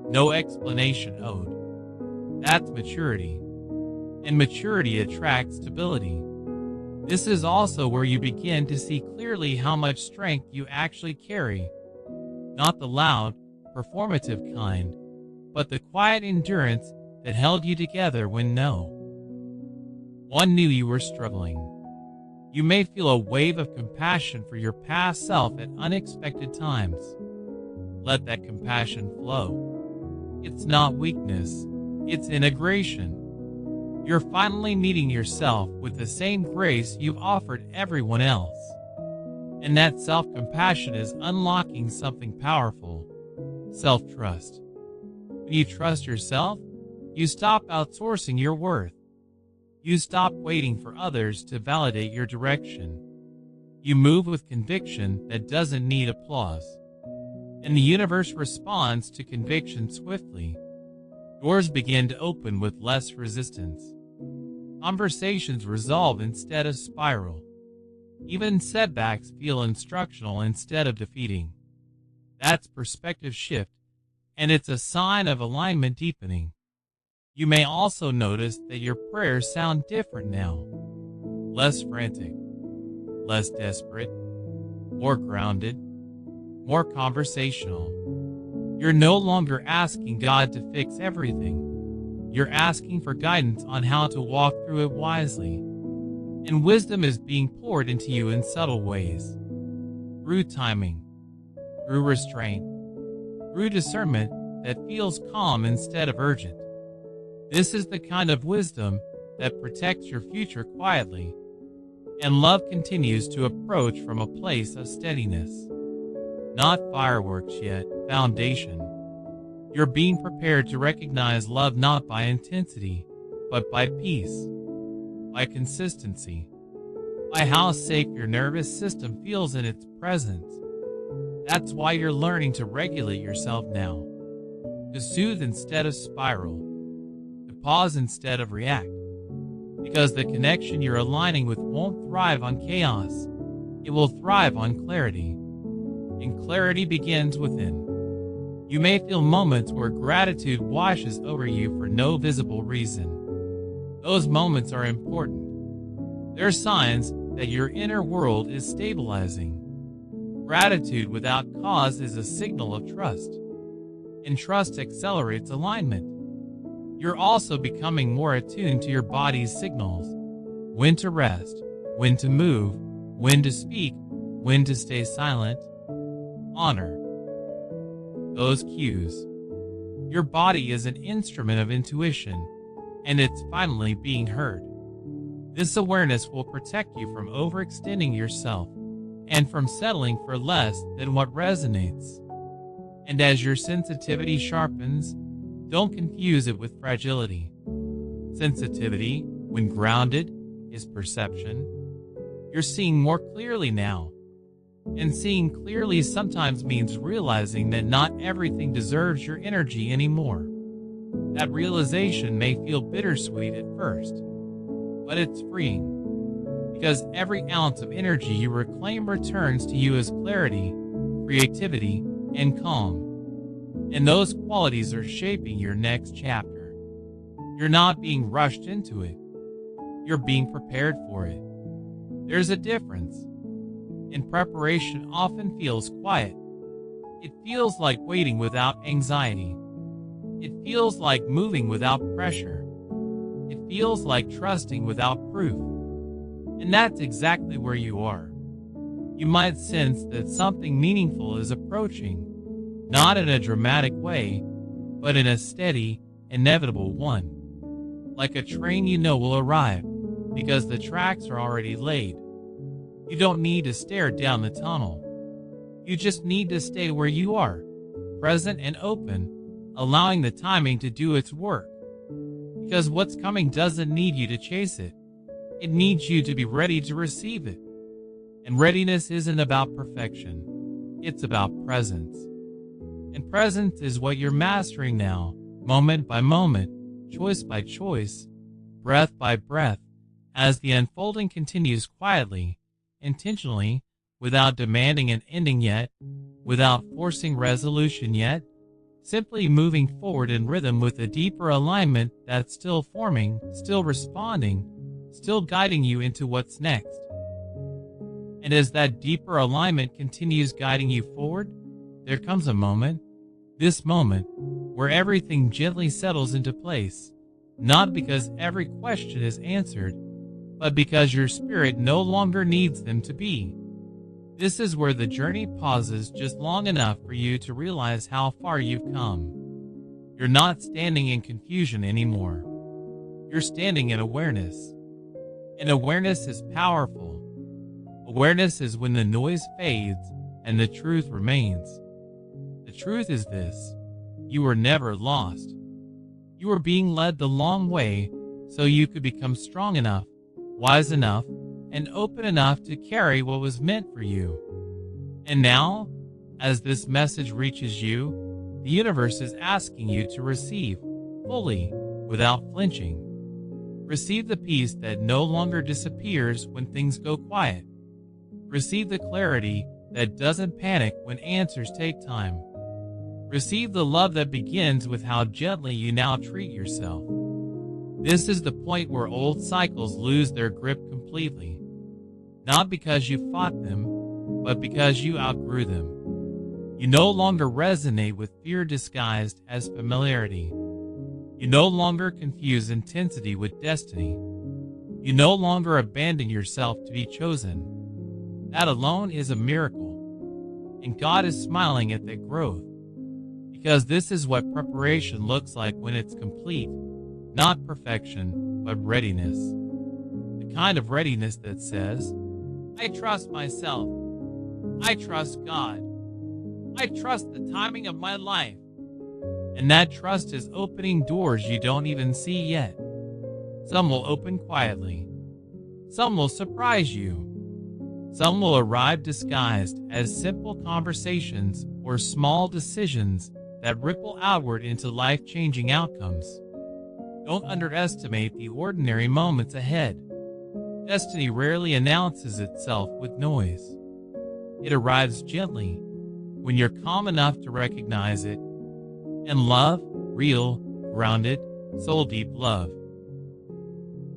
No explanation owed. That's maturity. And maturity attracts stability. This is also where you begin to see clearly how much strength you actually carry. Not the loud, performative kind, but the quiet endurance that held you together when one knew you were struggling. You may feel a wave of compassion for your past self at unexpected times. Let that compassion flow. It's not weakness, it's integration. You're finally meeting yourself with the same grace you've offered everyone else. And that self-compassion is unlocking something powerful: self-trust. When you trust yourself, you stop outsourcing your worth. You stop waiting for others to validate your direction. You move with conviction that doesn't need applause. And the universe responds to conviction swiftly. Doors begin to open with less resistance. Conversations resolve instead of spiral. Even setbacks feel instructional instead of defeating. That's perspective shift, and it's a sign of alignment deepening. You may also notice that your prayers sound different now. Less frantic, less desperate, more grounded, more conversational. You're no longer asking God to fix everything. You're asking for guidance on how to walk through it wisely. And wisdom is being poured into you in subtle ways. Through timing, through restraint, through discernment that feels calm instead of urgent. This is the kind of wisdom that protects your future quietly. And love continues to approach from a place of steadiness. Not fireworks yet, foundation. You're being prepared to recognize love not by intensity, but by peace, by consistency, by how safe your nervous system feels in its presence. That's why you're learning to regulate yourself now, to soothe instead of spiral, to pause instead of react, because the connection you're aligning with won't thrive on chaos, it will thrive on clarity. And clarity begins within. You may feel moments where gratitude washes over you for no visible reason. Those moments are important. They're signs that your inner world is stabilizing. Gratitude without cause is a signal of trust. And trust accelerates alignment. You're also becoming more attuned to your body's signals. When to rest, when to move, when to speak, when to stay silent. Honor those cues. Your body is an instrument of intuition, and it's finally being heard. This awareness will protect you from overextending yourself and from settling for less than what resonates. And as your sensitivity sharpens, don't confuse it with fragility. Sensitivity, when grounded, is perception. You're seeing more clearly now. And seeing clearly sometimes means realizing that not everything deserves your energy anymore. That realization may feel bittersweet at first, but it's freeing. Because every ounce of energy you reclaim returns to you as clarity, creativity, and calm. And those qualities are shaping your next chapter. You're not being rushed into it. You're being prepared for it. There's a difference. And preparation often feels quiet. It feels like waiting without anxiety. It feels like moving without pressure. It feels like trusting without proof. And that's exactly where you are. You might sense that something meaningful is approaching, not in a dramatic way, but in a steady, inevitable one. Like a train you know will arrive, because the tracks are already laid. You don't need to stare down the tunnel. You just need to stay where you are, present and open, allowing the timing to do its work. Because what's coming doesn't need you to chase it. It needs you to be ready to receive it. And readiness isn't about perfection. It's about presence. And presence is what you're mastering now, moment by moment, choice by choice, breath by breath, as the unfolding continues quietly, intentionally, without demanding an ending yet, without forcing resolution yet, simply moving forward in rhythm with a deeper alignment that's still forming, still responding, still guiding you into what's next. And as that deeper alignment continues guiding you forward, there comes a moment, this moment, where everything gently settles into place, not because every question is answered, but because your spirit no longer needs them to be. This is where the journey pauses just long enough for you to realize how far you've come. You're not standing in confusion anymore. You're standing in awareness. And awareness is powerful. Awareness is when the noise fades and the truth remains. The truth is this: you were never lost. You were being led the long way so you could become strong enough, wise enough, and open enough to carry what was meant for you. And now, as this message reaches you, the universe is asking you to receive fully, without flinching. Receive the peace that no longer disappears when things go quiet. Receive the clarity that doesn't panic when answers take time. Receive the love that begins with how gently you now treat yourself. This is the point where old cycles lose their grip completely. Not because you fought them, but because you outgrew them. You no longer resonate with fear disguised as familiarity. You no longer confuse intensity with destiny. You no longer abandon yourself to be chosen. That alone is a miracle. And God is smiling at that growth. Because this is what preparation looks like when it's complete. Not perfection, but readiness. The kind of readiness that says, I trust myself. I trust God. I trust the timing of my life. And that trust is opening doors you don't even see yet. Some will open quietly. Some will surprise you. Some will arrive disguised as simple conversations or small decisions that ripple outward into life-changing outcomes. Don't underestimate the ordinary moments ahead. Destiny rarely announces itself with noise. It arrives gently when you're calm enough to recognize it. And love, real, grounded, soul-deep love,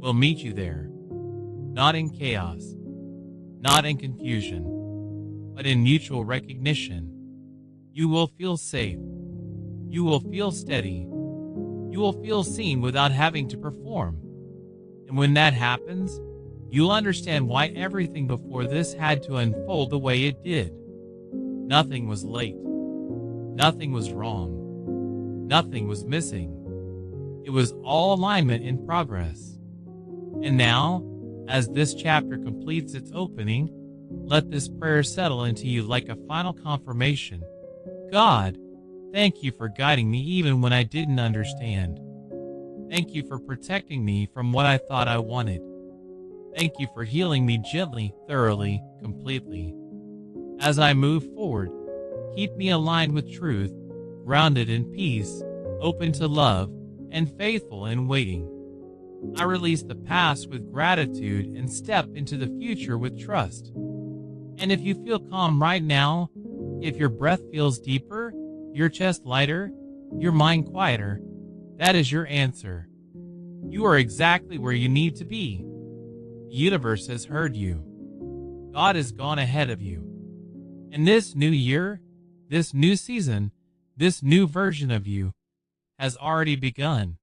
will meet you there. Not in chaos, not in confusion, but in mutual recognition. You will feel safe. You will feel steady. You will feel seen without having to perform. And when that happens, you'll understand why everything before this had to unfold the way it did. Nothing was late. Nothing was wrong. Nothing was missing. It was all alignment in progress. And now, as this chapter completes its opening, let this prayer settle into you like a final confirmation. God, thank you for guiding me even when I didn't understand. Thank you for protecting me from what I thought I wanted. Thank you for healing me gently, thoroughly, completely. As I move forward, keep me aligned with truth, grounded in peace, open to love, and faithful in waiting. I release the past with gratitude and step into the future with trust. And if you feel calm right now, if your breath feels deeper, your chest lighter, your mind quieter, that is your answer. You are exactly where you need to be. The universe has heard you. God has gone ahead of you. And this new year, this new season, this new version of you has already begun.